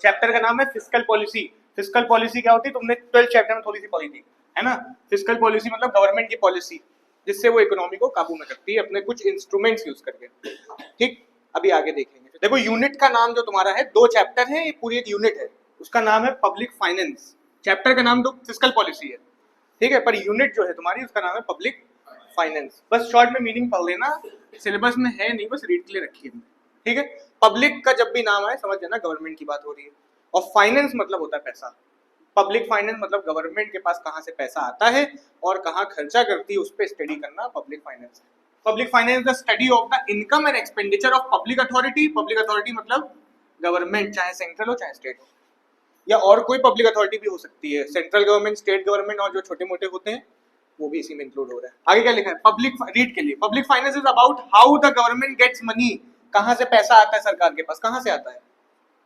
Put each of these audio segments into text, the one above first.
Chapter का नाम है फिस्कल पॉलिसी। फिस्कल पॉलिसी क्या होती है, तुमने 12 चैप्टर में थोड़ी सी पढ़ी थी, है ना। फिस्कल पॉलिसी मतलब गवर्नमेंट की पॉलिसी जिससे वो इकोनॉमी को काबू में करती है अपने कुछ इंस्ट्रूमेंट्स यूज करके। ठीक, अभी आगे देखेंगे। देखो यूनिट का नाम जो तुम्हारा है, 2 चैप्टर है, ये पूरी एक यूनिट है, उसका नाम है पब्लिक फाइनेंस। चैप्टर का नाम तो फिस्कल पॉलिसी है, ठीक है, पर यूनिट जो है तुम्हारी उसका नाम है पब्लिक फाइनेंस। बस शॉर्ट में मीनिंग पढ़ लेना, सिलेबस में है नहीं, बस रीड के लिए रखी है, ठीक है। पब्लिक का जब भी नाम आए समझ जाना गवर्नमेंट की बात हो रही है, और फाइनेंस मतलब होता है पैसा। पब्लिक फाइनेंस मतलब गवर्नमेंट के पास कहाँ से पैसा आता है और कहाँ खर्चा करती है, उस पर स्टडी करना public finance. Public finance the study of the income and expenditure of public authority. Public authority मतलब गवर्नमेंट, चाहे सेंट्रल हो चाहे स्टेट हो, या और कोई पब्लिक अथॉरिटी भी हो सकती है, सेंट्रल गवर्नमेंट, स्टेट गवर्नमेंट, और जो छोटे मोटे होते हैं वो भी इसी में इंक्लूड हो रहा है। आगे क्या लिखा है पब्लिक रीड के लिए, public finance is about how the government gets money. कहाँ से पैसा आता है सरकार के पास, कहाँ से आता है,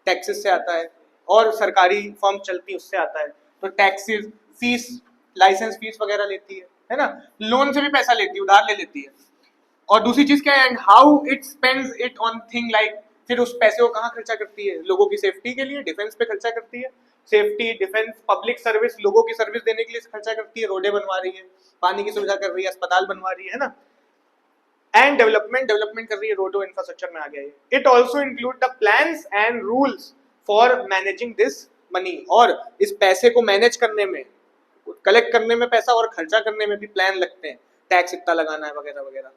टैक्सेस से आता है, और सरकारी फर्म चलती है उससे आता है, तो टैक्सेस, फीस, लाइसेंस फीस वगैरह लेती है ना। लोन से भी पैसा लेती है, उधार ले लेती है। और दूसरी चीज क्या है, and how it spends it on thing like, फिर उस पैसे को कहाँ खर्चा करती है, लोगों की सेफ्टी के लिए, डिफेंस पे खर्चा करती है, सेफ्टी, डिफेंस, पब्लिक सर्विस, लोगों की सर्विस देने के लिए खर्चा करती है, रोडें बनवा रही है, पानी की सुविधा कर रही है, अस्पताल बनवा रही है ना। एंड डेवलपमेंट कर रही है, रोडो इंफ्रास्ट्रक्चर में आ गया है। It also include the plans and rules for managing this money. और इस पैसे को मैनेज करने में, कलेक्ट करने में पैसा और खर्चा करने में भी प्लान लगते हैं, टैक्स इतना लगाना है वगैरह वगैरह।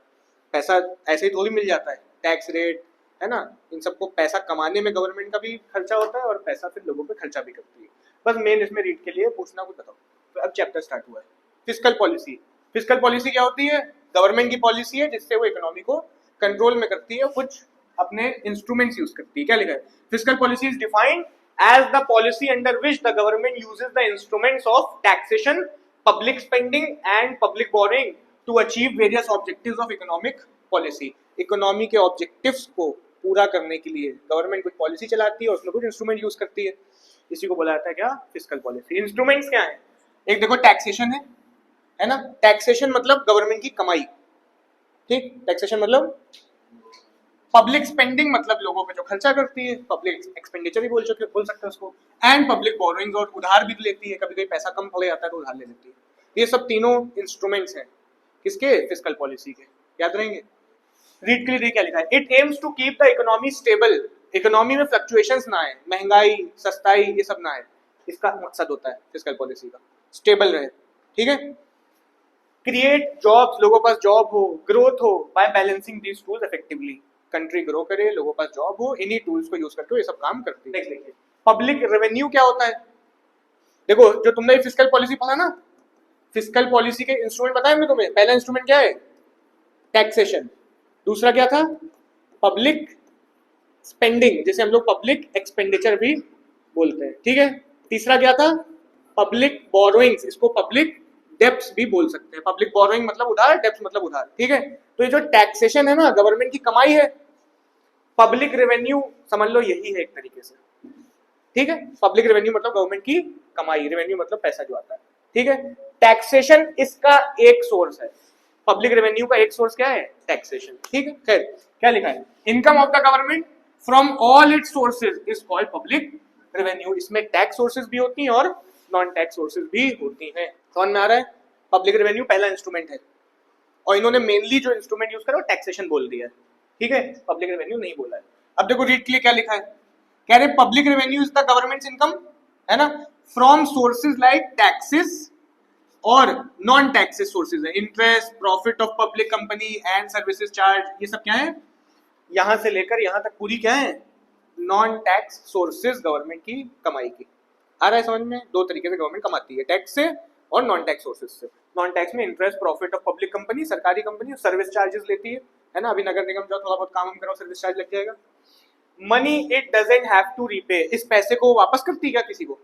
पैसा ऐसे ही थोड़ी मिल जाता है, टैक्स रेट, है ना, इन सबको पैसा कमाने में गवर्नमेंट का भी खर्चा होता है और पैसा फिर लोगों पे खर्चा भी करती है। बस मेन इसमें रीड के लिए पूछना कुछ बताओ। तो अब चैप्टर स्टार्ट हुआ है फिस्कल पॉलिसी। फिस्कल पॉलिसी क्या होती है, गवर्नमेंट की पॉलिसी है जिससे वो इकोनॉमी को कंट्रोल में करती है, कुछ अपने इंस्ट्रूमेंट्स यूज करती है। क्या लिखा है, fiscal policy is defined as the policy under which the government uses the instruments of taxation, public spending and public borrowing to achieve various objectives of economic policy। Economy के objectives को पूरा करने के लिए गवर्नमेंट कुछ policy चलाती है और उसमें कुछ इंस्ट्रूमेंट यूज करती है, इसी को बोला जाता है क्या, फिस्कल पॉलिसी। इंस्ट्रूमेंट्स क्या है, एक देखो टैक्सेशन है ना, टैक्सेशन मतलब गवर्नमेंट की कमाई, ठीक, टैक्सेशन मतलब पब्लिक स्पेंडिंग मतलब लोगों पे जो खर्चा करती है, पब्लिक एक्सपेंडिचर ही बोल सकते हैं उसको, एंड पब्लिक बोरोइंग, और उधार भी लेती है, कभी कभी पैसा कम पड़ जाता है तो उधार ले लेती है। ये सब तीनों इंस्ट्रूमेंट्स हैं किसके, फिस्कल पॉलिसी के, याद रहेंगे। रीड के लिए क्या लिखा है, it aims to keep the economy stable. Economy में फ्लक्चुएशंस ना आए, महंगाई, सस्ताई, ये सब ना आए, इसका मकसद होता है फिस्कल पॉलिसी का, स्टेबल रहे, ठीक है। क्रिएट जॉब्स, लोगों के पास जॉब हो, ग्रोथ हो, by balancing these tools effectively. Country grow करे, लोगों के पास जॉब हो, इन्हीं टूल्स को यूज करके ये सब काम करती है। नेक्स्ट देखिए, पब्लिक रेवेन्यू क्या होता है। देखो जो तुमने फिस्कल पॉलिसी पढ़ा ना, फिस्कल पॉलिसी के इंस्ट्रूमेंट बताए हमने तुम्हें। पहला इंस्ट्रूमेंट क्या है, टैक्सेशन। दूसरा क्या था, पब्लिक स्पेंडिंग, जैसे हम लोग पब्लिक एक्सपेंडिचर भी बोलते हैं, ठीक है। तीसरा क्या था, पब्लिक बोरोइंग्स, इसको पब्लिक डेब्ट्स भी बोल सकते हैं। पब्लिक बोरोइंग मतलब उधार, डेब्ट्स मतलब उधार, ठीक है। तो ये जो टैक्सेशन है ना, गवर्नमेंट की कमाई है। पब्लिक रेवेन्यू समझ लो यही है एक तरीके से, ठीक है। पब्लिक रेवेन्यू मतलब गवर्नमेंट की कमाई, रेवेन्यू मतलब पैसा जो आता है, ठीक है। टैक्सेशन इसका एक सोर्स है, पब्लिक रेवेन्यू का एक सोर्स क्या है, टैक्सेशन, ठीक है। खैर क्या लिखा है, income of the government from all it's sources is called public revenue. इसमें टैक्स सोर्सेज भी होती हैं और नॉन टैक्स सोर्सेज भी होती हैं। समझ में आ रहा है, पब्लिक रेवेन्यू पहला इंस्ट्रूमेंट है, और इन्होंने मेनली जो इंस्ट्रूमेंट यूज करा वो टैक्सेशन बोल दिया है, ठीक है, पब्लिक रेवेन्यू नहीं बोला है। अब देखो रीड के लिए क्या लिखा है, कह रहे public revenue is the governments income, है ना, फ्रॉम सोर्सेज लाइक टैक्सेस और नॉन टैक्सेस सोर्सेज है, interest, profit of public company and services charge, ये सब क्या है, यहां से लेकर यहां तक पूरी क्या है, नॉन टैक्स सोर्सेज गवर्नमेंट की कमाई की। आ रहा है समझ में, दो तरीके से गवर्नमेंट कमाती है, टैक्स से और नॉन टैक्स सोर्सेज से। नॉन टैक्स में interest, profit of public company, सरकारी कंपनी, सर्विस चार्जेस लेती है ना, अभी नगर निगम जो थोड़ा बहुत काम करो सर्विस चार्ज लग जाएगा। Money it doesn't have to repay, इस पैसे को वापस करती है क्या, किसी को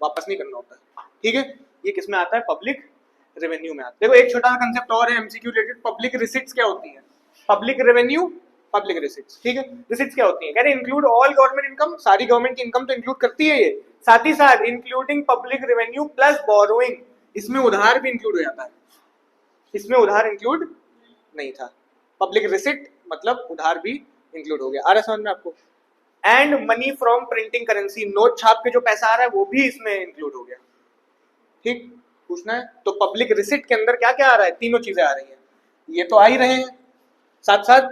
वापस नहीं करना होता है, ठीक है। ये किस में आता है, पब्लिक रेवेन्यू में आता है। देखो एक छोटा कंसेप्ट और है एमसीक्यू रिलेटेड, पब्लिक रिसिट्स क्या होती है, पब्लिक रेवेन्यू, पब्लिक रिसिट्स, ठीक है। रिसिट्स क्या होती है, कह रहे इंक्लूड ऑल गवर्नमेंट इनकम, सारी गवर्नमेंट की इनकम तो इंक्लूड करती है ये, साथ ही साथ including public revenue plus borrowing, इसमें उधार भी इंक्लूड हो जाता है, इसमें उधार इंक्लूड नहीं था। पब्लिक रिसिट मतलब उधार भी इंक्लूड हो गया। आ रहा समझ में आपको, and money from printing currency, note छाप के जो पैसा आ रहा है वो भी इसमें इंक्लूड हो गया। ठीक, पूछना है तो पब्लिक रिसिट के अंदर क्या क्या आ रहा है, तीनों चीजें आ रही हैं, ये तो आ ही रहे हैं, साथ साथ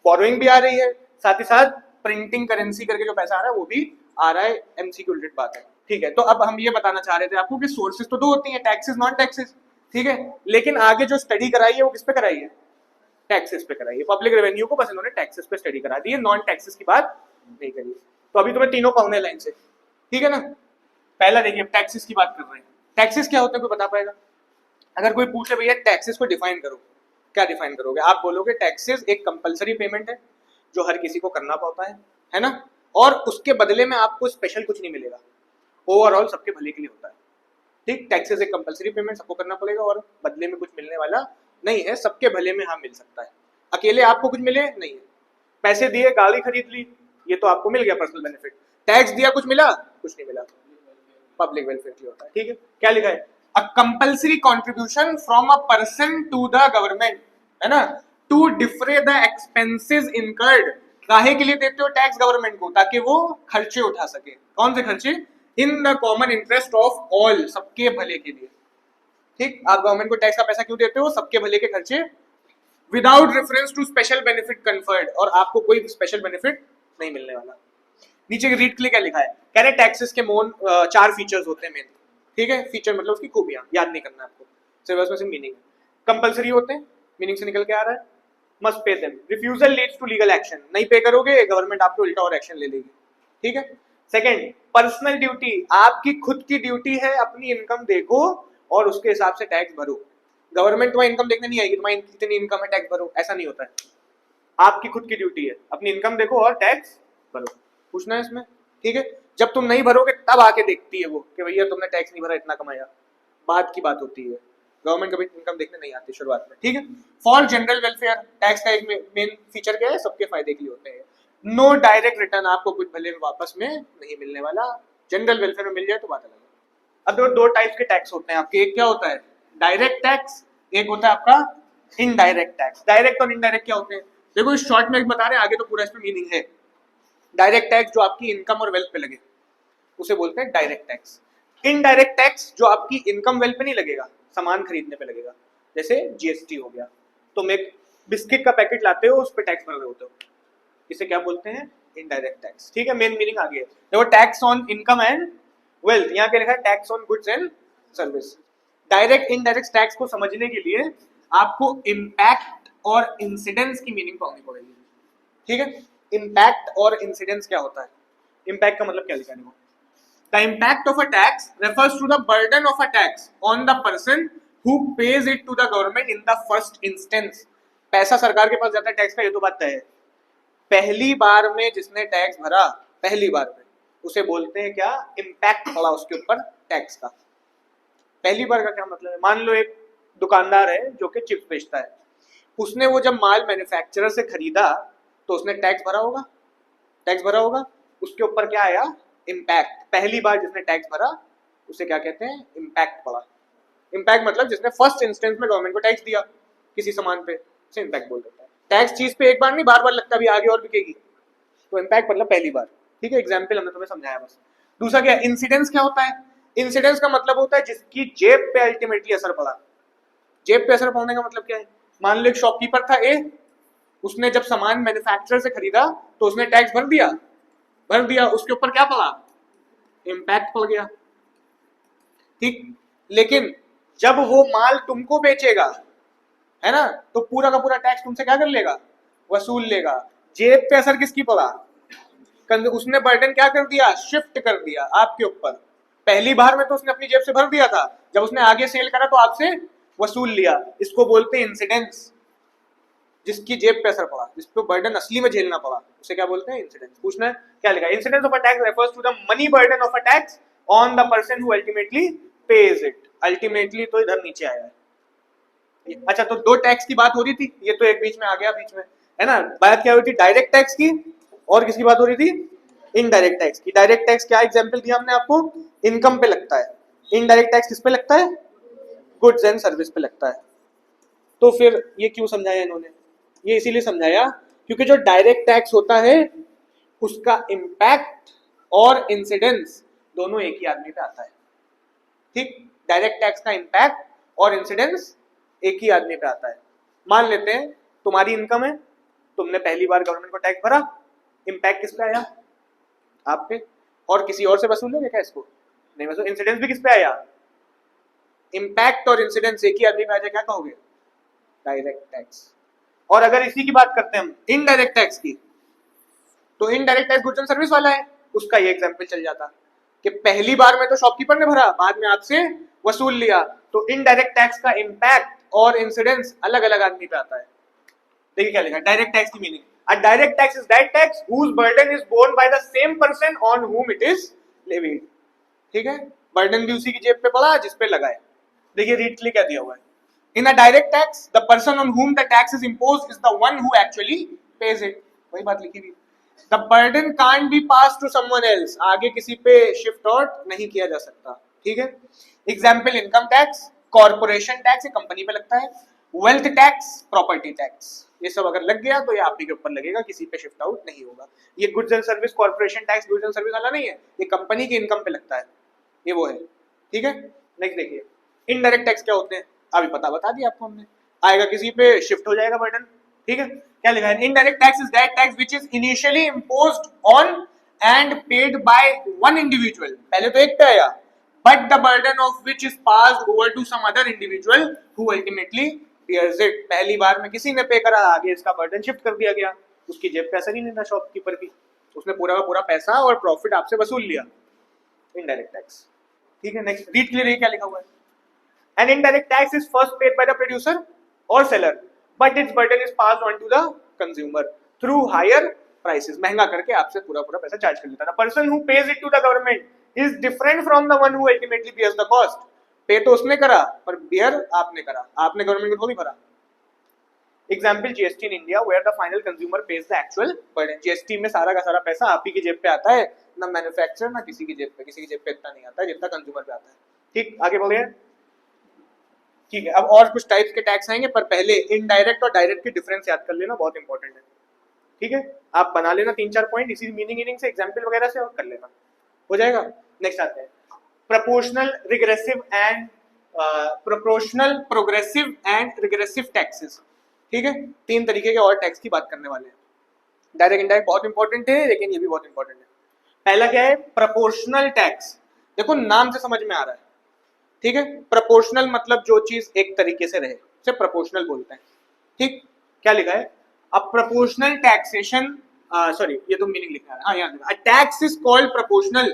बोरोइंग भी आ रही है, साथ ही साथ प्रिंटिंग करेंसी करके जो पैसा आ रहा है वो भी आ रहा है। एमसीक्यू रिलेटेड बात है। ठीक है, तो अब हम ये बताना चाह रहे थे आपको कि सोर्सेज तो दो होती हैं, टैक्सेस नॉन टैक्सेस। ठीक है, लेकिन आगे जो स्टडी कराई है वो किस पे कराई है, टैक्सेस पे कराई है। पब्लिक रेवेन्यू को बस इन्होंने टैक्सेस पे स्टडी करा दी है, नॉन टैक्सेस की बात नहीं करी। तो अभी तुम्हें तीनों पढ़ने लाइन से, ठीक है ना। पहला देखिए, टैक्सेस की बात कर रहे हैं। टैक्सेस क्या होते हैं, कोई बता पाएगा? अगर कोई पूछे भैया टैक्सेस को डिफाइन करो, क्या डिफाइन करोगे? आप बोलोगे टैक्सेस एक कंपलसरी पेमेंट है जो हर किसी को करना पड़ता है ना, और उसके बदले में आपको स्पेशल कुछ नहीं मिलेगा, ओवरऑल सबके भले के लिए होता है। ठीक, टैक्सेस एक कंपलसरी पेमेंट, सबको करना पड़ेगा और बदले में कुछ मिलने वाला नहीं है, सबके भले में हाँ मिल सकता है। अकेले आपको कुछ मिले नहीं है, पैसे दिए गाड़ी खरीद ली, ये तो आपको मिल गया पर्सनल बेनिफिट। टैक्स दिया, कुछ मिला? कुछ नहीं मिला, पब्लिक वेलफेयर के लिए होता है। ठीक है, क्या लिखा है? A compulsory contribution from a person to the government, है ना, to defray the expenses incurred. काहे के लिए देते हो टैक्स गवर्नमेंट को? ताकि वो खर्चे उठा सके। कौन से खर्चे? In the common interest of all, सबके भले के लिए। ठीक, आप गवर्नमेंट को टैक्स का पैसा क्यों देते हो? सबके भले के खर्चे, without reference to special benefit conferred, और आपको कोई स्पेशल बेनिफिट नहीं मिलने वाला। नीचे रीड के लिए क्या लिखा है? कह रहे टैक्सेस के मोन 4 फीचर्स होते हैं मेन। ठीक है, फीचर मतलब उसकी खूबियां, याद नहीं करना आपको, सिर्फ उसमें से मीनिंग है। कंपलसरी होते हैं, मीनिंग से निकल के आ रहा है। Must pay them, refusal leads to legal action, नहीं पे करोगे गवर्नमेंट आपको उल्टा और एक्शन ले लेगी। ठीक है। सेकंड, पर्सनल ड्यूटी, आपकी खुद की ड्यूटी है, अपनी इनकम देखो और उसके हिसाब से टैक्स भरो। गवर्नमेंट तुम्हारी इनकम देखने नहीं आएगी, तुम्हारी कितनी इनकम है टैक्स भरो, ऐसा नहीं होता है। आपकी खुद की ड्यूटी है, अपनी इनकम देखो और टैक्स भरो। पूछना है इसमें? ठीक है, जब तुम नहीं भरोगे तब आके देखती है वो कि भैया तुमने टैक्स नहीं भरा, इतना कमाया, बात की बात होती है। गवर्नमेंट कभी इनकम देखने नहीं आती शुरुआत में। ठीक है, फॉर जनरल वेलफेयर, टैक्स का एक मेन फीचर क्या है? सबके फायदे के लिए होते हैं। नो डायरेक्ट रिटर्न, आपको कुछ भले में वापस में नहीं मिलने वाला, जनरल वेलफेयर में मिल जाए तो बात अलग है। अब दो टाइप के टैक्स होते हैं आपके, एक क्या होता है डायरेक्ट टैक्स, एक होता है आपका इनडायरेक्ट टैक्स। डायरेक्ट और इनडायरेक्ट क्या होते हैं? देखो इस शॉर्ट में बता रहे हैं, आगे तो पूरा इसमें मीनिंग है। डायरेक्ट टैक्स जो आपकी इनकम और वेल्थ पे लगे उसे बोलते हैं डायरेक्ट टैक्स। इनडायरेक्ट टैक्स जो आपकी इनकम वेल्थ पे नहीं लगेगा, सामान खरीदने पे लगेगा, जैसे जीएसटी हो गया। तुम एक बिस्किट का पैकेट लाते हो, उस पर टैक्स भर रहे होते हो, इसे क्या बोलते हैं? Indirect tax. ठीक है, मेन मीनिंग आ गया। देखो tax on income and wealth, यहाँ पे लिखा है tax on goods and service. Direct indirect tax को समझने के लिए आपको इम्पैक्ट और इंसिडेंस की मीनिंग पढ़नी पड़ेगी। ठीक है, इम्पैक्ट और इंसिडेंस क्या होता है? इम्पैक्ट का मतलब क्या लिखा है? The impact of a tax refers to the burden of a tax on the person who pays it to the government in the first instance. पैसा सरकार के पास जाता है टैक्स का, ये तो बात तय है। पहली बार में जिसने टैक्स भरा, पहली बार में, उसे बोलते हैं क्या? इम्पैक्ट पड़ा उसके ऊपर टैक्स का। पहली बार का क्या मतलब है? मान लो एक दुकानदार है जो कि चिप्स बेचता है, उसने वो जब माल मैन्युफैक्चरर से खरीदा तो उसने टैक्स भरा होगा, टैक्स भरा होगा, उसके ऊपर क्या आया? इम्पैक्ट। पहली बार जिसने टैक्स भरा उसे क्या कहते हैं? इम्पैक्ट पड़ा। इम्पैक्ट मतलब जिसने फर्स्ट इंस्टेंस में गवर्नमेंट को टैक्स दिया किसी सामान पे, उसे इम्पैक्ट बोल देता है। टैक्स चीज पे एक बार नहीं, बार बार लगता, भी आगे और बिकेगी, तो इम्पैक्ट मतलब पहली बार। ठीक है, एग्जाम्पल हमने तुम्हें समझाया बस। दूसरा क्या? इंसिडेंस क्या होता है? इंसिडेंस का मतलब होता है जिसकी जेब पे अल्टीमेटली असर पड़ा। जेब पे असर पड़ने का मतलब क्या है? मान लो एक शॉपकीपर था ए, उसने जब सामान मैन्युफैक्चरर से खरीदा तो उसने टैक्स भर दिया, उसके ऊपर क्या पड़ा? इम्पैक्ट पड़ गया। ठीक, लेकिन जब वो माल तुमको बेचेगा, है ना, तो पूरा का पूरा टैक्स तुमसे क्या कर लेगा? वसूल लेगा। जेब पे असर किसकी पड़ा? उसने बर्डन क्या कर दिया? शिफ्ट कर दिया आपके ऊपर। पहली बार में तो उसने अपनी जेब से भर दिया था, जब उसने आगे सेल करा तो आपसे वसूल लिया। इसको बोलते हैं इंसिडेंस। जिसकी जेब पे असर पड़ा, जिसको बर्डन असली में झेलना पड़ा, उसे क्या बोलते हैं? इंसिडेंस। पूछना है क्या लिखा? Incidence of a tax refers to the money burden of a tax on the person who ultimately pays it. Ultimately तो इधर नीचे आया है। अच्छा, तो दो टैक्स की बात हो रही थी, ये तो एक बीच में आ गया, बीच में, है ना। बात क्या हो रही थी? डायरेक्ट टैक्स की, और किसकी बात हो रही थी? इनडायरेक्ट टैक्स की। डायरेक्ट टैक्स क्या एग्जाम्पल दिया हमने आपको? इनकम पे लगता है। इनडायरेक्ट टैक्स किस पे लगता है? गुड्स एंड सर्विस पे लगता है। तो फिर ये क्यों समझाया इन्होंने? ये इसीलिए समझाया क्योंकि जो डायरेक्ट टैक्स होता है उसका इम्पैक्ट और इंसिडेंस दोनों एक ही आदमी पे आता है। ठीक, डायरेक्ट टैक्स का इम्पैक्ट और इंसिडेंस एक ही आदमी पे आता है। मान लेते हैं तुम्हारी इनकम है, तुमने पहली बार गवर्नमेंट को टैक्स भरा, इम्पैक्ट किस पे आया? आप पे। और किसी और से वसूल लोगे क्या इसको? नहीं वसूल। इंसिडेंस भी किस पे आया? इम्पैक्ट और इंसिडेंस एक ही आदमी पे आ जाए, क्या कहोगे? Direct tax. और अगर इसी की बात करते हैं हम इनडायरेक्ट टैक्स की, तो indirect tax goods and service वाला है, उसका ये एग्जांपल चल जाता कि पहली बार में तो शॉपकीपर ने भरा, बाद में आपसे वसूल लिया, तो इनडायरेक्ट टैक्स का इम्पैक्ट और इंसिडेंस अलग अलग आदमी पे आता है। देखिए क्या लिखा है डायरेक्ट टैक्स की meaning. A direct tax is that tax whose burden is borne by the same person on whom it is levied। ठीक है, बर्डन भी उसी की जेब पे पड़ा जिस पे लगाए। देखिए रीड के लिए क्या दिया हुआ है। In a direct tax, the person on whom the tax is imposed is the one who actually pays it। वही बात लिखी हुई। The burden can't be passed to someone else। आगे किसी पे शिफ्ट आउट नहीं किया जा सकता। ठीक है, example income tax, corporation tax company पे लगता है, वेल्थ टैक्स, प्रॉपर्टी टैक्स, ये सब अगर लग गया तो ये आप ही के ऊपर लगेगा, किसी पे शिफ्ट आउट नहीं होगा। ये goods and service, corporation tax goods and service वाला नहीं है, ये कंपनी की इनकम पे लगता है, ये वो है। ठीक है, नेक्स्ट देखिए इनडायरेक्ट टैक्स क्या होते हैं, अभी बता दिया आपको हमने। आएगा किसी पे शिफ्ट हो जाएगा बर्डन। ठीक है, क्या लिखा है? Indirect tax is that tax which is initially imposed on and paid by one individual. पहले तो एक पे आया, but the burden of which is passed over to some other individual who ultimately bears it. पहली बार में किसी ने पे करा, आगे इसका बर्डन शिफ्ट कर दिया गया, उसकी जेब पे असर ही नहीं था शॉपकीपर की, उसने पूरा का पूरा पैसा और प्रॉफिट आपसे वसूल लिया। Indirect tax. ठीक है, नेक्स्ट रीड क्लियर क्या लिखा हुआ है? An indirect tax is first paid by the producer or seller, but its burden is passed on to the consumer through higher prices। महंगा करके आपसे पूरा पैसा चार्ज कर लेता है। The person who pays it to the government is different from the one who ultimately bears the cost। पे तो उसने करा पर बियर आपने करा, आपने गवर्नमेंट को थोड़ी भरा। Example GST in India where the final consumer pays the actual burden. GST में सारा का सारा पैसा आप ही की जेब पे आता है, ना मैन्युफैक्चरर ना किसी की जेब पे, किसी की जेब पे इतना नहीं आता है जितना कंज्यूमर पे आता है। ठीक, आगे बढ़िए। ठीक है, अब और कुछ टाइप्स के टैक्स आएंगे, पर पहले इनडायरेक्ट और डायरेक्ट की डिफरेंस याद कर लेना, बहुत इंपॉर्टेंट है। ठीक है, आप बना लेना 3-4 पॉइंट इसी मीनिंग से, एग्जांपल वगैरह से, और कर लेना, हो जाएगा। नेक्स्ट आते हैं proportional regressive and progressive and regressive taxes. ठीक है, 3 तरीके के और टैक्स की बात करने वाले हैं। डायरेक्ट इनडायरेक्ट बहुत इंपॉर्टेंट है, लेकिन ये भी बहुत इंपॉर्टेंट है। पहला क्या है? Proportional tax. देखो नाम से समझ में आ रहा है, ठीक है, प्रोपोर्शनल मतलब जो चीज एक तरीके से रहे, उसे प्रोपोर्शनल बोलते हैं। ठीक, क्या लिखा है? अब प्रोपोर्शनल टैक्सेशन, सॉरी ये तो मीनिंग लिखा है, हाँ यहाँ a tax is called proportional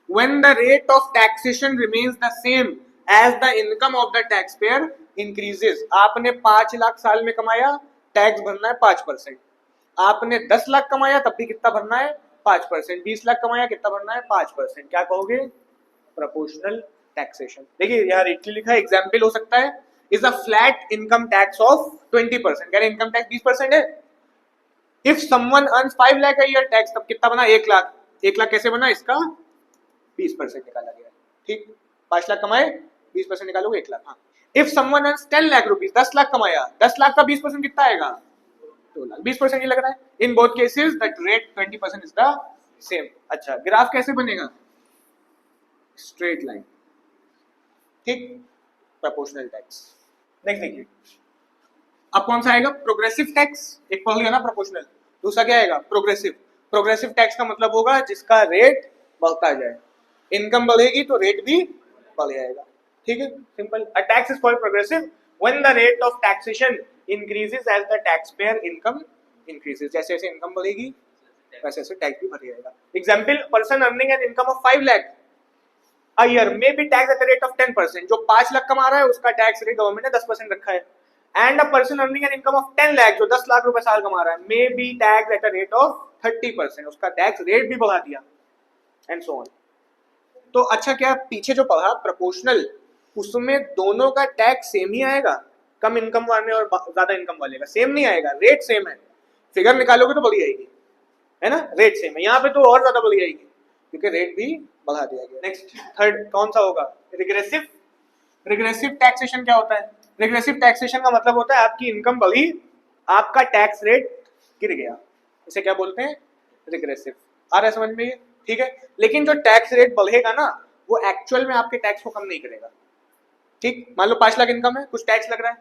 when the rate of taxation remains the same as the income of the tax payer increases. आपने 5 लाख साल में कमाया, टैक्स भरना है 5%। आपने 10 लाख कमाया तब भी कितना भरना है? 5%। 20 लाख कमाया कितना भरना है? 5%। क्या कहोगे? Proportional taxation. देखिए यहाँ रेट लिखा है, एग्जाम्पल हो सकता है is a flat income tax of 20%। कह रहे इनकम टैक्स 20% है। If someone earns 5 lakh a year, tax तब कितना बना? 1 लाख। 1 लाख कैसे बना? इसका 20% निकाला गया। ठीक, 5 लाख कमाए, 20% निकालोगे 1 लाख। हाँ, if someone earns 10 lakh rupees, 10 lakh कमाया, 10 लाख का 20% कितना आएगा? 2 लाख। 20% ही लग रहा है। In both cases that rate 20% is the same. अच्छा, ग्राफ कैसे बनेगा? Straight line. ठीक, प्रोपोर्शनल टैक्स। नेक्स्ट देखिए, अब कौन सा आएगा? Progressive tax. एक पढ़ लिया ना प्रोपोर्शनल, दूसरा क्या आएगा? प्रोग्रेसिव। प्रोग्रेसिव टैक्स का मतलब होगा जिसका रेट बढ़ता जाए, इनकम बढ़ेगी तो रेट भी बढ़ जाएगा। ठीक है, simple. A tax is called progressive when the rate of taxation increases as the tax payer income increases. जैसे जैसे इनकम बढ़ेगी वैसे वैसे टैक्स भी बढ़ जाएगा। Example, person earning an income of 5 lakh a year may be taxed at the rate of 10%। जो 5 लाख कमा रहा है उसका टैक्स रेट गवर्नमेंट ने 10% रखा है। And a person earning an income of 10 lakh, जो 10 लाख रुपए साल कमा रहा है, may be tax at a rate of 30%। उसका टैक्स रेट भी बढ़ा दिया, एंड सो ऑन। तो अच्छा, क्या पीछे जो पढ़ा प्रोपोर्शनल, उसमें दोनों का टैक्स सेम ही आएगा? कम इनकम वाले और ज्यादा इनकम वाले का सेम नहीं आएगा, रेट सेम है। फिगर निकालोगे तो बढ़ जाएगी, है ना, रेट सेम है। यहाँ पे तो और ज्यादा बढ़ जाएगी क्योंकि रेट भी बढ़ा दिया गया। नेक्स्ट थर्ड कौन सा होगा? रिग्रेसिव। रिग्रेसिव टैक्सेशन क्या होता है? रिग्रेसिव टैक्सेशन का मतलब होता है आपकी इनकम बढ़ी, आपका टैक्स रेट गिर गया, इसे क्या बोलते हैं? रिग्रेसिव। आ रहा है समझ में ये? ठीक है, लेकिन जो टैक्स रेट बढ़ेगा ना वो एक्चुअल में आपके टैक्स को कम नहीं करेगा। ठीक, मान लो 5 लाख इनकम है, कुछ टैक्स लग रहा है,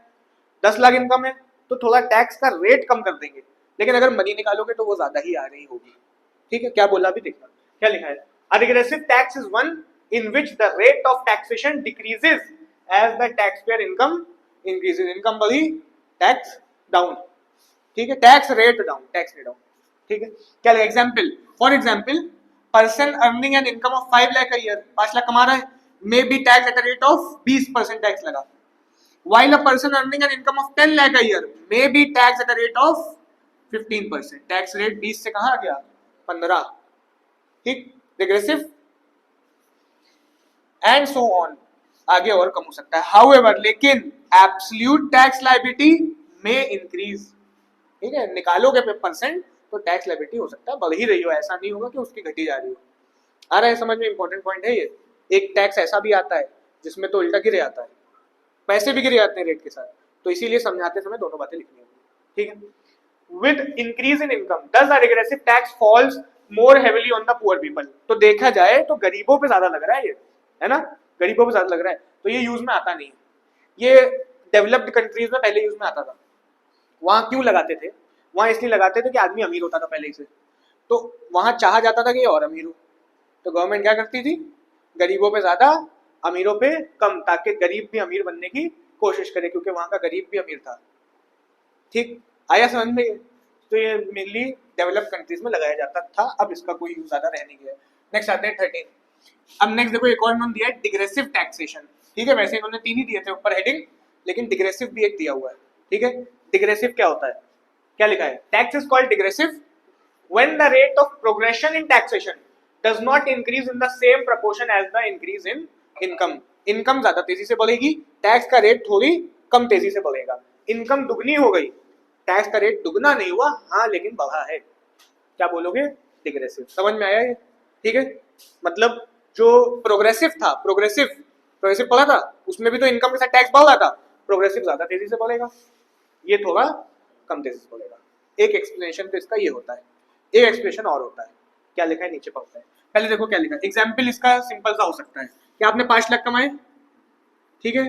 10 लाख इनकम है तो थोड़ा टैक्स का रेट कम कर देंगे, लेकिन अगर मनी निकालोगे तो वो ज्यादा ही आ रही होगी। ठीक है, क्या बोला अभी देखना, क्या लिखा है, A regressive tax is one in which the rate of taxation decreases as the taxpayer income increases. Income बढ़ी, टैक्स डाउन। ठीक है, tax rate down, tax rate down. ठीक है, क्या लिखा, example, for example person earning an income of 5 lakh a year, 5 lakh कमा रहा है, may be tax at a rate of 20% tax लगा, while a person earning an income of 10 lakh a year may be taxed at a rate of 15%. Tax rate 20 से कहां आ गया, 15। ठीक, regressive and so on, आगे और कम हो सकता है। हाउएवर, लेकिन एब्सोल्यूट टैक्स लायबिलिटी में इंक्रीज। ठीक है, निकालोगे पे परसेंट तो टैक्स लायबिलिटी हो सकता है बढ़ ही रही हो, ऐसा नहीं होगा कि उसकी घटी जा रही हो। आ रहा है समझ में, इंपॉर्टेंट पॉइंट है ये। एक टैक्स ऐसा भी आता है जिसमें तो उल्टा गिरे आता है, पैसे भी गिरे जाते हैं रेट के साथ, तो इसीलिए समझाते समय दोनों बातें लिखनी होगी। ठीक है, with increase in income does a regressive tax falls more heavily on the poor people। तो देखा जाए तो गरीबों पे ज्यादा लग रहा है ये, है ना, गरीबों पे ज्यादा लग रहा है, तो ये यूज में आता नहीं है। ये डेवलप्ड कंट्रीज में पहले यूज में आता था। वहां क्यों लगाते थे, वहां इसलिए लगाते थे कि आदमी अमीर होता था पहले से, तो वहां चाहा जाता था कि ये और अमीर हो, तो गवर्नमेंट क्या करती थी, गरीबों पे ज्यादा अमीरों पे कम, ताकि गरीब भी अमीर बनने की कोशिश करे, क्योंकि वहां का गरीब भी अमीर था। ठीक, आया समझ में? तो ये मेनली डेवलप कंट्रीज में लगाया जाता था, अब इसका कोई यूज ज्यादा रह नहीं गया। नेक्स्ट आते हैं 13। अब नेक्स्ट देखो एक और नाम दिया है, डिग्रेसिव टैक्सेशन। ठीक है, वैसे इन्होंने 3 ही दिए थे ऊपर हेडिंग, लेकिन डिग्रेसिव भी एक दिया हुआ है। ठीक है, डिग्रेसिव क्या होता है, क्या लिखा है, tax is called degressive when the rate of progression in taxation does not increase in the same proportion as the increase in income. Income ज्यादा तेजी से बढ़ेगी, टैक्स का रेट थोड़ी कम तेजी से बढ़ेगा। इनकम दुगनी हो गई, टैक्स का रेट दुगना नहीं हुआ, हाँ लेकिन बढ़ा है, क्या बोलोगे, डिग्रेसिव। समझ में आया ये? ठीक है, मतलब जो प्रोग्रेसिव था, प्रोग्रेसिव पढ़ा था, उसमें भी तो इनकम के साथ टैक्स बढ़ रहा था, प्रोग्रेसिव ज्यादा तेजी से बढ़ेगा, ये थोड़ा कम तेजी से बढ़ेगा। एक एक्सप्लेनेशन तो इसका ये होता है, एक एक्सप्लेनेशन और होता है, क्या लिखा है नीचे पढ़ते हैं। पहले देखो क्या लिखा है, एग्जाम्पल इसका सिंपल सा हो सकता है कि आपने 5 लाख कमाए, ठीक है,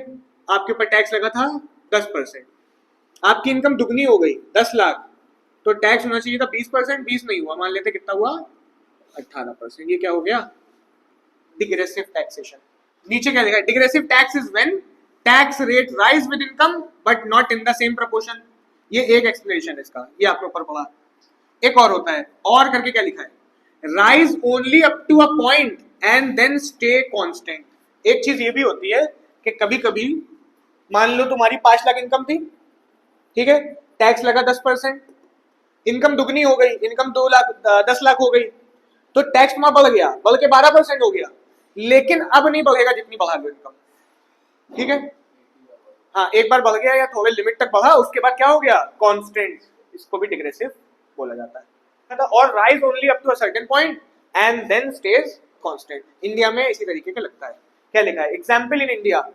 आपके ऊपर टैक्स लगा था 10%, आपकी इनकम दुगनी हो गई 10 लाख, तो टैक्स होना चाहिए था 20%, 20 नहीं हुआ, मान लेते कितना हुआ 18%, ये क्या हो गया, डिग्रेसिव टैक्सेशन। नीचे क्या लिखा है, degressive tax is when tax rate rise with income but not in the same proportion. ये एक एक्सप्लेनेशन है इसका, ये आपने ऊपर पढ़ा। एक और होता है, और करके क्या लिखा है, rise only up to a point and then stay constant. एक चीज ये भी होती है कि कभी कभी मान लो तुम्हारी 5 लाख इनकम थी, ठीक है, टैक्स लगा 10%, इनकम दुगनी हो गई, इनकम 10 लाख हो गई, तो टैक्स तुम्हारा बढ़ गया, बढ़ के 12% हो गया, लेकिन अब नहीं बढ़ेगा जितनी बढ़ा लो इनकम। ठीक है, हाँ एक बार बढ़ गया या थोड़े लिमिट तक बढ़ा, उसके बाद क्या हो गया, कांस्टेंट, इसको भी डिग्रेसिव बोला जाता है। और rise only up to a certain point and then stays constant. India में इसी तरीके का लगता है। क्या लिखा है, example in India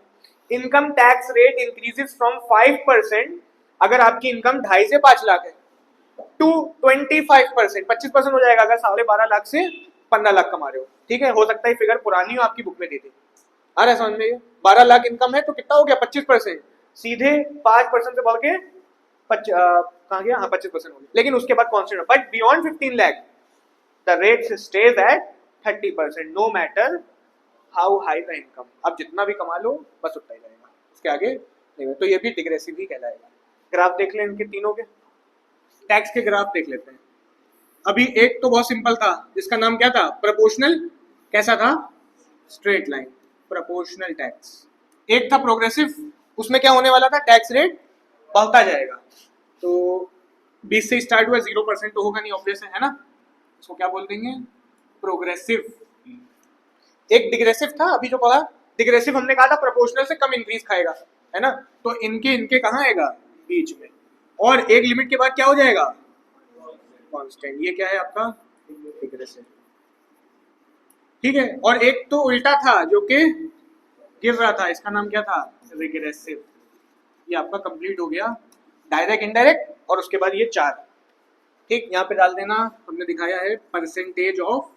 income tax rate increases from 5%, अगर आपकी इनकम 2.5 से 5 लाख है, टू 25%, 25% हो जाएगा अगर 12.5 लाख से 15 लाख कमा रहे हो। ठीक है, हो सकता है फिगर पुरानी हो, आपकी बुक में दी थी, आ रहा है समझ में? 12 लाख इनकम है तो कितना हो गया, 25%, सीधे 5% से बढ़ के कहाँ गया, हाँ 25% हो गया, लेकिन उसके बाद constant. But beyond 15 lakh the rate stays at 30%, no matter how high the income. अब जितना भी कमा लो बस उतना ही रहेगा, उसके आगे नहीं। तो ये भी डिग्रेसिव ही कहलाएगा। ग्राफ देख लें इनके तीनों के, टैक्स के ग्राफ देख लेते हैं। अभी एक तो बहुत सिंपल था, जिसका नाम क्या था, प्रोपोर्शनल। कैसा था, स्ट्रेट लाइन, प्रोपोर्शनल टैक्स। एक था प्रोग्रेसिव, उसमें क्या होने वाला था, टैक्स रेट बढ़ता जाएगा, तो 20 से स्टार्ट हुआ, 0% तो होगा नहीं, ऑब्वियस है ना, इसको क्या बोल देंगे, प्रोग्रेसिव। एक डिग्रेसिव था, अभी जो पढ़ा, डिग्रेसिव हमने कहा था प्रोपोर्शनल से कम इंक्रीज खाएगा, है ना, तो इनके कहाँ आएगा, बीच में, और एक लिमिट के बाद क्या हो जाएगा, कांस्टेंट। ये क्या है आपका, डिग्रेसिव। ठीक है, और एक तो उल्टा था जो कि गिर रहा था, इसका नाम क्या था, रिग्रेसिव। ये आपका कंप्लीट हो गया, डायरेक्ट, इनडायरेक्ट, और उसके बाद ये 4। ठीक, यहाँ पे डाल देना, हमने दिखाया है परसेंटेज ऑफ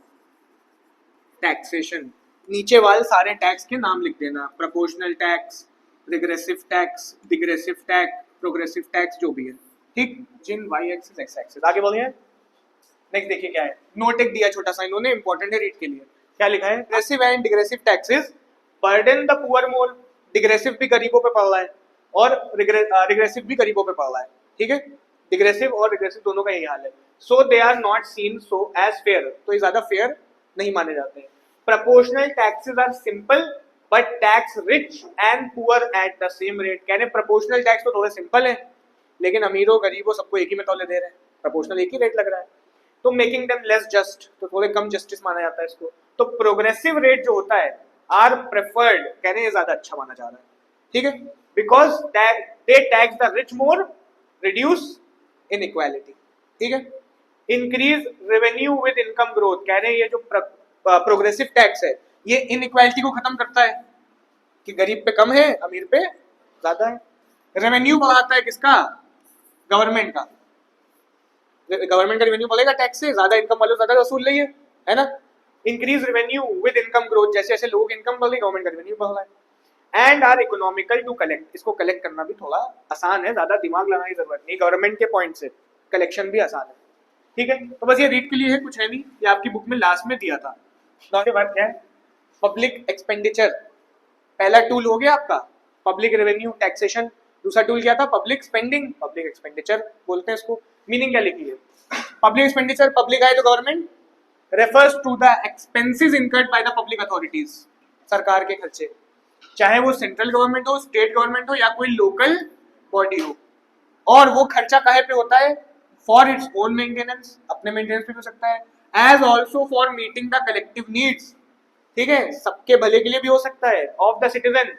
टैक्सेशन, नीचे वाले सारे टैक्स के नाम लिख देना, proportional tax, regressive tax, degressive tax, progressive tax, जो भी है। ठीक, जिन वाई एक्सिस एक्स एक्सिस। आगे बोलिए, नेक्स्ट देखिए क्या है, नोट एक दिया छोटा सा इन्होंने, इंपॉर्टेंट है रीड के लिए। क्या लिखा है, regressive and degressive taxes burden the poor more. Degressive भी गरीबों पे पड़ रहा है और रिग्रेसिव भी गरीबों पे पड़ रहा है। ठीक है, डिग्रेसिव और रिग्रेसिव दोनों का यही हाल है। So they are not seen so as fair, तो ये ज्यादा फेयर नहीं माने जाते हैं। Proportional taxes are simple but tax rich and poor at the same rate. कहने प्रोपोर्शनल टैक्स तो थोड़े सिंपल है, लेकिन अमीरों गरीबों सबको एक ही में तौले दे रहे हैं, प्रोपोर्शनल एक ही रेट लग रहा है, तो मेकिंग देम लेस जस्ट, तो थोड़े कम जस्टिस माना जाता है इसको। तो प्रोग्रेसिव रेट जो होता है आर प्रेफर्ड, कहने ये ज्यादा अच्छा माना जा रहा है। ठीक है, because they tax the rich more, reduce inequality. ठीक है, increase revenue with income growth, कह रहे हैं ये जो प्रोग्रेसिव टैक्स है ये इनइक्वालिटी को खत्म करता है कि गरीब पे कम है अमीर पे ज्यादा है। रेवेन्यू बढ़ाता है किसका, गवर्नमेंट का, गवर्नमेंट का रेवेन्यू बढ़ेगा टैक्स से, ज्यादा इनकम वाले ज्यादा वसूल रही है ना। Increase revenue with income growth, जैसे जैसे लोग इनकम बढ़ रही गवर्नमेंट का रेवेन्यू बढ़ रहा है। And are economical to collect, इसको कलेक्ट करना भी थोड़ा आसान है, ज्यादा दिमाग लगाने की जरूरत नहीं, गवर्नमेंट के पॉइंट से कलेक्शन भी आसान है। ठीक है, तो बस ये रीड के लिए है, कुछ है नहीं, ये आपकी बुक में लास्ट में दिया था। उसके बाद क्या है, पब्लिक एक्सपेंडिचर, पहला टूल हो गया आपका पब्लिक रेवेन्यू टैक्सेशन, दूसरा टूल क्या था, पब्लिक स्पेंडिंग, पब्लिक एक्सपेंडिचर बोलते हैं इसको। मीनिंग क्या लिखी है, पब्लिक एक्सपेंडिचर, पब्लिक आए तो government, refers to the expenses incurred by the public authorities, सरकार के खर्चे, चाहे वो सेंट्रल गवर्नमेंट हो, स्टेट गवर्नमेंट हो या कोई लोकल बॉडी हो, और वो खर्चा काहे पे होता है, फॉर इट्स ओन मेंटेनेंस, अपने मेंटेनेंस पे हो सकता है, as also for meeting the collective needs, ठीक है, सबके भले के लिए भी हो सकता है, of the citizen,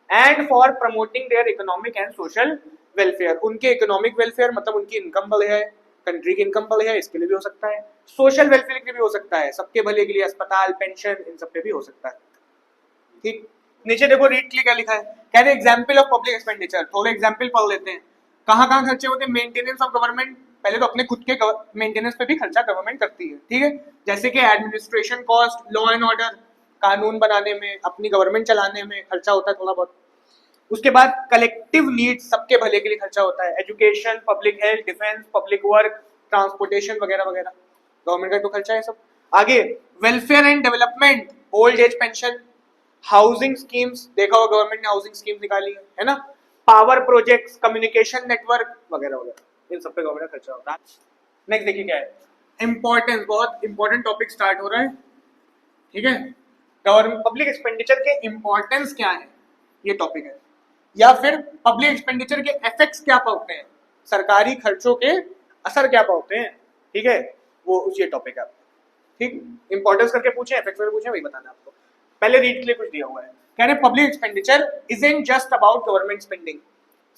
and for promoting their economic and social welfare, उनके इकोनॉमिक वेलफेयर मतलब उनकी इनकम बढ़े है, कंट्री की इनकम बढ़े है, इसके लिए भी हो सकता है, सोशल वेलफेयर के लिए भी हो सकता है, सबके भले के लिए, अस्पताल, पेंशन, इन सब पे भी हो सकता है। ठीक, नीचे देखो रीड के लिए क्या लिखा है, कह रहे एग्जाम्पल ऑफ पब्लिक एक्सपेंडिचर, थोड़े एग्जाम्पल पढ़ लेते हैं। कहाँ कहाँ खर्चे होते हैं, मेंटेनेंस ऑफ गवर्नमेंट, पहले तो अपने खुद के मेंटेनेंस पे भी खर्चा गवर्नमेंट करती है। ठीक है, जैसे कि administration cost, law and order, कानून बनाने में, अपनी गवर्नमेंट चलाने में खर्चा होता है थोड़ा बहुत। उसके बाद कलेक्टिव नीड्स, सबके भले के लिए खर्चा होता है, education, public health, defence, public work, transportation वगैरह वगैरह, गवर्नमेंट का तो खर्चा है सब। आगे welfare and development, old age pension, housing schemes, देखा होगा गवर्नमेंट ने हाउसिंग स्कीम निकाली है ना, पावर प्रोजेक्ट्स, कम्युनिकेशन नेटवर्क वगैरह वगैरह, इन सब पे गवर्नमेंट का खर्चा होता है। नेक्स्ट देखिए क्या है, इंपॉर्टेंस, बहुत इंपॉर्टेंट टॉपिक स्टार्ट हो रहा है। ठीक है, गवर्नमेंट पब्लिक एक्सपेंडिचर के इंपॉर्टेंस क्या है, ये टॉपिक है, या फिर पब्लिक एक्सपेंडिचर के इफेक्ट्स क्या पड़ते हैं, सरकारी खर्चों के असर क्या पड़ते हैं। ठीक है, वो ये टॉपिक है आपका। ठीक, इंपॉर्टेंस करके पूछे, इफेक्ट्स करके पूछे, वही बताना आपको। पहले रीड के लिए कुछ दिया हुआ है, कह रहे public expenditure isn't just about government spending,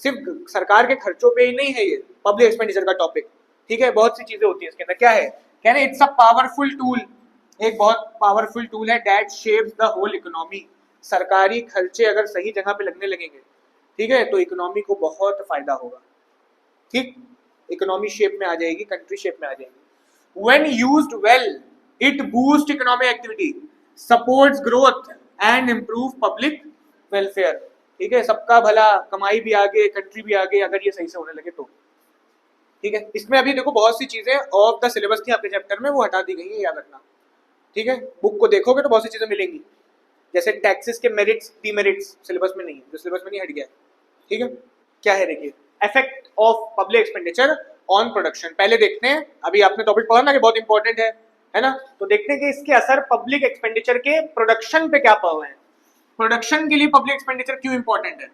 सिर्फ सरकार के खर्चों पे ही नहीं है ये पब्लिक एक्सपेंडिचर का टॉपिक। ठीक है, बहुत सी चीजें होती है इसके अंदर। क्या है, कह रहे इट्स अ पावरफुल टूल, एक बहुत पावरफुल टूल है, that shapes the whole economy, सरकारी खर्चे अगर सही जगह पे लगने लगेंगे, ठीक है, तो इकोनॉमी को बहुत फायदा होगा। ठीक, इकोनॉमी शेप में आ जाएगी, कंट्री शेप में आ जाएगी। When used well it boost economic activity, supports growth and improve public welfare. ठीक है, सबका भला, कमाई भी आगे, कंट्री भी आगे, अगर ये सही से होने लगे तो। ठीक है, इसमें अभी देखो बहुत सी चीजें ऑफ द सिलेबस थी आपके चैप्टर में, वो हटा दी गई है, याद रखना। ठीक है, बुक को देखोगे तो बहुत सी चीजें मिलेंगी, जैसे टैक्सेस के मेरिट्स, डीमेरिट्स सिलेबस में नहीं है, जो सिलेबस में नहीं हट गया है। ठीक है, क्या है देखिए, effect of public expenditure on production, पहले देखते हैं, अभी आपने टॉपिक पढ़ा ना कि बहुत इंपॉर्टेंट है ना, तो देखते हैं कि इसके असर पब्लिक एक्सपेंडिचर के प्रोडक्शन पे क्या पड़ रहे हैं। प्रोडक्शन के लिए पब्लिक एक्सपेंडिचर क्यों इंपॉर्टेंट है,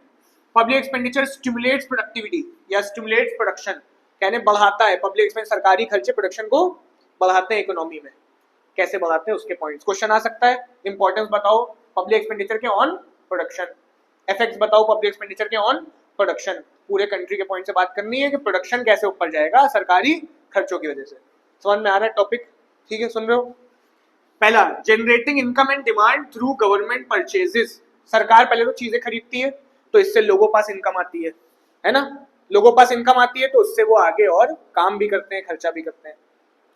पब्लिक एक्सपेंडिचर स्टिमुलेट्स प्रोडक्टिविटी या स्टिमुलेट्स प्रोडक्शन, कहने बढ़ाता है, पब्लिक एक्सपेंडिचर सरकारी खर्चे प्रोडक्शन को बढ़ाते हैं इकोनॉमी में, कैसे बढ़ाते हैं उसके पॉइंट्स, क्वेश्चन आ सकता है। इंपॉर्टेंस बताओ पब्लिक एक्सपेंडिचर के ऑन प्रोडक्शन, इफेक्ट्स बताओ पब्लिक एक्सपेंडिचर के ऑन प्रोडक्शन, पूरे कंट्री के पॉइंट से बात करनी है कि प्रोडक्शन कैसे ऊपर जाएगा सरकारी खर्चों की वजह से। समझ में आ रहा है टॉपिक, ठीक है, सुन रहे हो। पहला, generating income and demand through government purchases, सरकार पहले तो चीजें खरीदती है तो इससे लोगों पास इनकम आती है ना, लोगों के पास इनकम आती है तो उससे वो आगे और काम भी करते हैं, खर्चा भी करते हैं।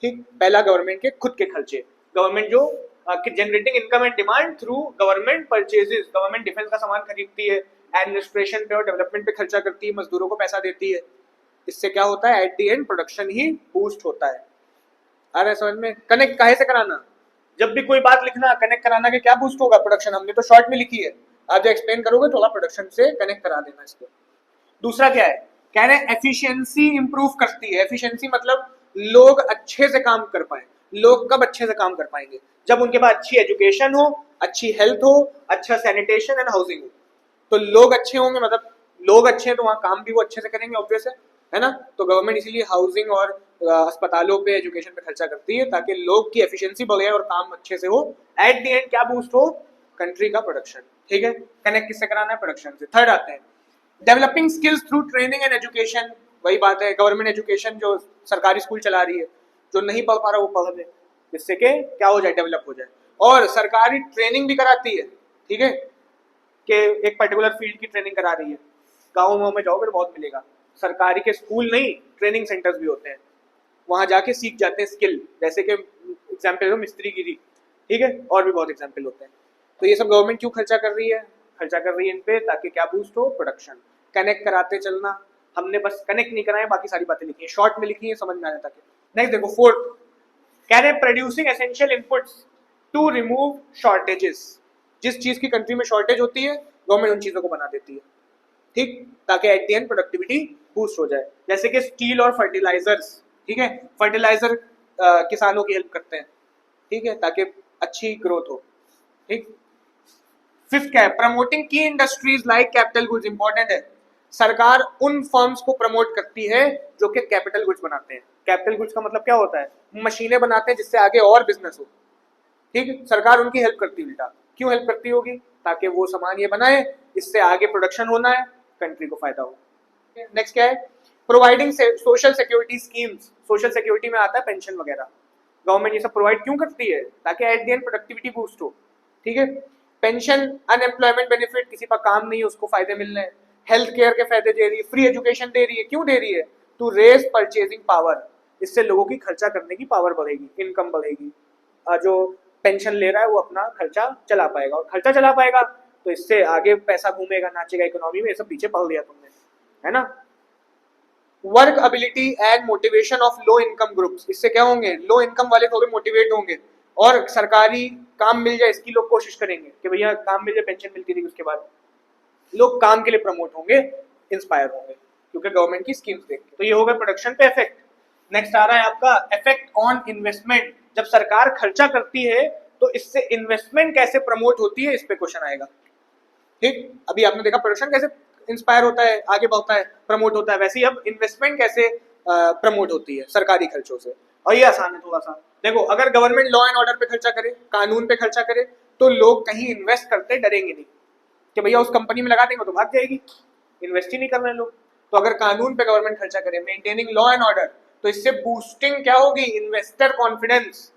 ठीक, पहला गवर्नमेंट के खुद के खर्चे, गवर्नमेंट जो generating income and demand through government purchases, government defence का सामान खरीदती है, एडमिनिस्ट्रेशन पे और डेवलपमेंट पे खर्चा करती है, मजदूरों को पैसा देती है। इससे क्या होता है, at the end production he boost होता है। आ रहा है समझ में? कनेक्ट काहे से कराना, जब भी कोई बात लिखना कनेक्ट कराना के क्या बूस्ट होगा, प्रोडक्शन। हमने तो शॉर्ट में लिखी है, आप जो एक्सप्लेन करोगे थोड़ा प्रोडक्शन से कनेक्ट करा देना इसको। दूसरा क्या है, कह रहे हैं एफिशिएंसी इंप्रूव करती है। एफिशिएंसी मतलब लोग अच्छे से काम कर पाए। लोग कब अच्छे से काम कर पाएंगे, जब उनके पास अच्छी एजुकेशन हो, अच्छी हेल्थ हो, अच्छा सैनिटेशन एंड हाउसिंग हो। तो लोग अच्छे होंगे, मतलब लोग अच्छे हैं तो वहाँ काम भी वो अच्छे से करेंगे, ऑब्वियस है ना। तो गवर्नमेंट इसीलिए हाउसिंग और अस्पतालों पे, एजुकेशन पे खर्चा करती है ताकि लोग की एफिशिएंसी बढ़े और काम अच्छे से हो। एट द एंड क्या बूस्ट हो, कंट्री का प्रोडक्शन। ठीक है, कनेक्ट किससे कराना है, प्रोडक्शन से। थर्ड आते हैं developing skills through training and education. वही बात है, गवर्नमेंट एजुकेशन जो सरकारी स्कूल चला रही है, जो नहीं पढ़ पा रहा वो पढ़ ले, जिससे कि क्या हो जाए, डेवलप हो जाए। और सरकारी ट्रेनिंग भी कराती है, ठीक है, कि एक पर्टिकुलर फील्ड की ट्रेनिंग करा रही है। गाँव में जाओगे तो बहुत मिलेगा। सरकारी के स्कूल नहीं, ट्रेनिंग सेंटर्स भी होते हैं, वहां जाके सीख जाते हैं स्किल। जैसे कि एग्जाम्पल हो मिस्त्रीगिरी, ठीक है, और भी बहुत एग्जाम्पल होते हैं। तो ये सब गवर्नमेंट क्यों खर्चा कर रही है, खर्चा कर रही है इन पे ताकि क्या बूस्ट हो, प्रोडक्शन। कनेक्ट कराते चलना, हमने बस कनेक्ट नहीं कराए, बाकी सारी बातें लिखी है, शॉर्ट में लिखी है, समझ में आ जाता है। नेक्स्ट देखो, फोर्थ कह रहे हैं producing essential inputs to remove shortages. जिस चीज की कंट्री में शॉर्टेज होती है, गवर्नमेंट उन चीजों को बना देती है, ठीक, ताकि at the end productivity boost हो जाए। जैसे कि स्टील और फर्टिलाइजर्स, ठीक है, फर्टिलाइजर किसानों की हेल्प करते हैं, ठीक है, ताकि अच्छी ग्रोथ हो। ठीक, फिफ्थ क्या है, प्रमोटिंग की industries like capital goods. Important है, सरकार उन फर्म्स को प्रमोट करती है जो कि कैपिटल गुड्स बनाते हैं। कैपिटल गुड्स का मतलब क्या होता है, मशीनें बनाते हैं जिससे आगे और बिजनेस हो। ठीक, सरकार उनकी हेल्प करती है। उल्टा क्यों हेल्प करती होगी, ताकि वो सामान ये बनाए, इससे आगे प्रोडक्शन होना है, कंट्री को फायदा हो। नेक्स्ट क्या है, providing social security schemes. Social security में आता है पेंशन वगैरह। गवर्नमेंट ये सब प्रोवाइड क्यों करती है, ताकि at the end productivity boost हो। ठीक है, पेंशन, अनएम्प्लॉयमेंट बेनिफिट, किसी का काम नहीं है उसको फायदे मिल रहे हैं। हेल्थ केयर के फायदे दे रही है, फ्री एजुकेशन दे रही है। क्यों दे रही है, टू रेज परचेजिंग पावर। इससे लोगों की खर्चा करने की पावर बढ़ेगी, इनकम बढ़ेगी। जो पेंशन ले रहा है वो अपना खर्चा चला पाएगा, और खर्चा चला पाएगा तो इससे आगे पैसा घूमेगा, नाचेगा इकोनॉमी में। ये सब पीछे पढ़ लिया तुमने, है ना। Work ability and motivation of low income groups. इससे क्या होंगे, लो इनकम वाले थोड़े मोटिवेट होंगे, और सरकारी काम मिल जाए इसकी लोग कोशिश करेंगे कि भैया काम मिल जाए, पेंशन मिलती रही, उसके बाद लोग काम के लिए प्रमोट होंगे, इंस्पायर होंगे, क्योंकि गवर्नमेंट की स्कीम्स देख। तो ये होगा प्रोडक्शन पे इफेक्ट। नेक्स्ट आ रहा है आपका इफेक्ट ऑन इन्वेस्टमेंट। जब सरकार खर्चा करती है तो इससे इन्वेस्टमेंट कैसे प्रमोट होती है, इस पे क्वेश्चन आएगा। ठीक, अभी आपने देखा प्रोडक्शन कैसे इंस्पायर होता है, आगे बढ़ता है, प्रमोट होता है, वैसे ही अब इन्वेस्टमेंट कैसे प्रमोट होती है सरकारी खर्चों से। और ये आसान है थोड़ा सा। देखो, अगर गवर्नमेंट लॉ एंड ऑर्डर पे खर्चा करे, कानून पे खर्चा करे, तो लोग कहीं इन्वेस्ट करते डरेंगे नहीं कि भैया उस कंपनी में लगा देंगे तो भाग जाएगी, इन्वेस्ट ही नहीं कर रहे लोग। तो अगर कानून पे गवर्नमेंट खर्चा करे, मेंटेनिंग लॉ एंड ऑर्डर, तो इससे बूस्टिंग क्या होगी, इन्वेस्टर कॉन्फिडेंस,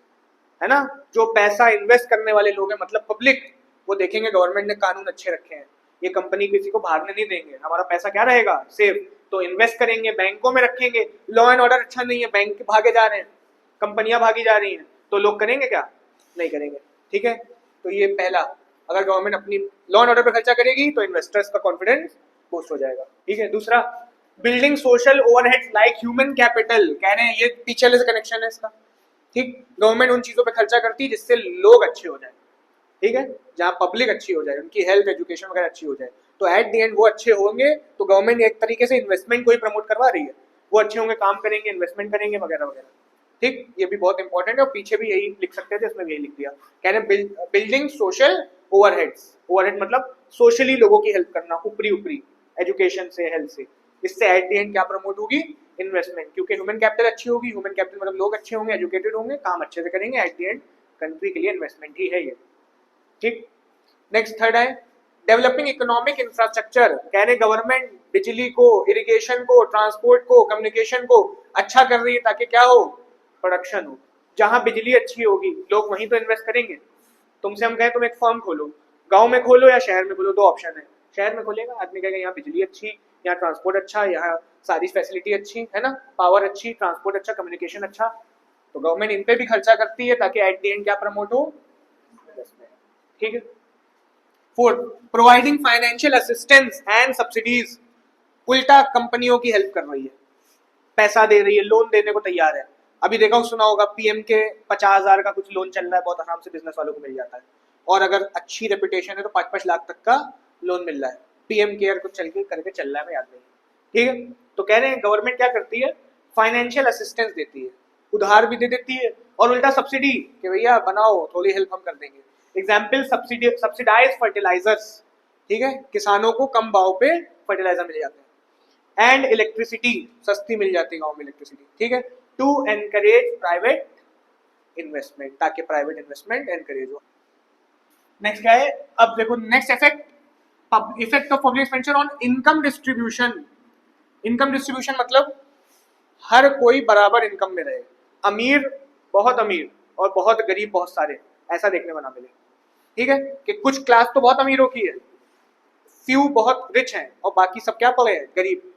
है ना। जो पैसा इन्वेस्ट करने वाले लोग हैं, मतलब पब्लिक, वो देखेंगे गवर्नमेंट ने कानून अच्छे रखे हैं, ये कंपनी किसी को भागने नहीं देंगे, हमारा पैसा क्या रहेगा, सेफ। तो इन्वेस्ट करेंगे, बैंकों में रखेंगे। लॉ एंड ऑर्डर अच्छा नहीं है, बैंक भागे जा रहे हैं, कंपनियां भागी जा रही हैं, तो लोग करेंगे क्या, नहीं करेंगे। ठीक है, तो ये पहला, अगर गवर्नमेंट अपनी लॉ एंड ऑर्डर पर खर्चा करेगी तो इन्वेस्टर्स का कॉन्फिडेंस बूस्ट हो जाएगा। ठीक है, दूसरा building social overheads like human capital. कह रहे हैं ये पीछे से कनेक्शन है इसका। ठीक, गवर्नमेंट उन चीजों पे खर्चा करती है जिससे लोग अच्छे हो जाए, ठीक है, जहाँ पब्लिक अच्छी हो जाए, उनकी हेल्थ, एजुकेशन वगैरह अच्छी हो जाए, तो एट द एंड वो अच्छे होंगे, तो गवर्नमेंट एक तरीके से इन्वेस्टमेंट को ही प्रमोट करवा रही है। वो अच्छे होंगे, काम करेंगे, इन्वेस्टमेंट करेंगे वगैरह वगैरह। ठीक, ये भी बहुत इंपॉर्टेंट है, और पीछे भी यही लिख सकते थे, इसमें भी यही लिख दिया। कह रहे बिल्डिंग सोशल ओवरहेड्स। ओवरहेड मतलब सोशली लोगों की हेल्प करना, ऊपरी ऊपरी, एजुकेशन से, हेल्थ से। इससे एट द एंड क्या प्रमोट होगी, इन्वेस्टमेंट, क्योंकि ह्यूमन कैपिटल अच्छी होगी। ह्यूमन कैपिटल मतलब लोग अच्छे होंगे, एजुकेटेड होंगे, काम अच्छे से करेंगे, एट द एंड कंट्री के लिए इन्वेस्टमेंट ही है ये। ठीक, नेक्स्ट थर्ड है डेवलपिंग इकोनॉमिक इंफ्रास्ट्रक्चर। कह रहे गवर्नमेंट बिजली को, इरिगेशन को, ट्रांसपोर्ट को, कम्युनिकेशन को अच्छा कर रही है ताकि क्या हो, प्रोडक्शन हो। जहां बिजली अच्छी होगी लोग वहीं तो इन्वेस्ट करेंगे। तुमसे हम कहें तुम एक फर्म खोलो, गांव में खोलो या शहर में खोलो, दो ऑप्शन है। शहर में खोलेगा आदमी, कहेगा यहाँ बिजली अच्छी, यहाँ ट्रांसपोर्ट अच्छा, यहाँ सारी फैसिलिटी अच्छी है ना, पावर अच्छी, ट्रांसपोर्ट अच्छा, कम्युनिकेशन अच्छा, तो गवर्नमेंट इन पे भी खर्चा करती है ताकि एट द एंड क्या प्रमोट हो, ठीक है। Fourth, providing financial assistance and subsidies, उल्टा कंपनियों की हेल्प कर रही है, पैसा दे रही है, लोन देने को तैयार है। अभी देखा सुना होगा पीएम के 50,000 का कुछ लोन चल रहा है, बहुत आराम से बिजनेस वालों को मिल जाता है, और अगर अच्छी रेपुटेशन है तो 5-5 लाख तक का लोन मिल रहा है। पीएम केयर कुछ चल के करके चल रहा है, मैं याद नहीं, ठीक है। तो कह रहे हैं गवर्नमेंट क्या करती है, फाइनेंशियल असिस्टेंस देती है, उधार भी दे देती है, और उल्टा सब्सिडी कि भैया बनाओ, थोड़ी हेल्प हम कर देंगे। एग्जाम्पल सब्सिडाइज फर्टिलाइजर्स, ठीक है, किसानों को कम भाव पे फर्टिलाइजर मिल जाते हैं, एंड इलेक्ट्रिसिटी सस्ती मिल जाती है गाँव में इलेक्ट्रिसिटी, ठीक है, टू एनकरेज प्राइवेट इन्वेस्टमेंट, ताकि प्राइवेट इन्वेस्टमेंट एनकरेज हो। नेक्स्ट क्या है, अब देखो next effect of public expenditure on income distribution. Income distribution मतलब हर कोई बराबर इनकम में रहे, अमीर बहुत अमीर और बहुत गरीब बहुत सारे, ऐसा देखने को ना मिले, ठीक है, कि कुछ क्लास तो बहुत अमीरों की है, फ्यू बहुत रिच हैं और बाकी सब क्या पड़े हैं, गरीब।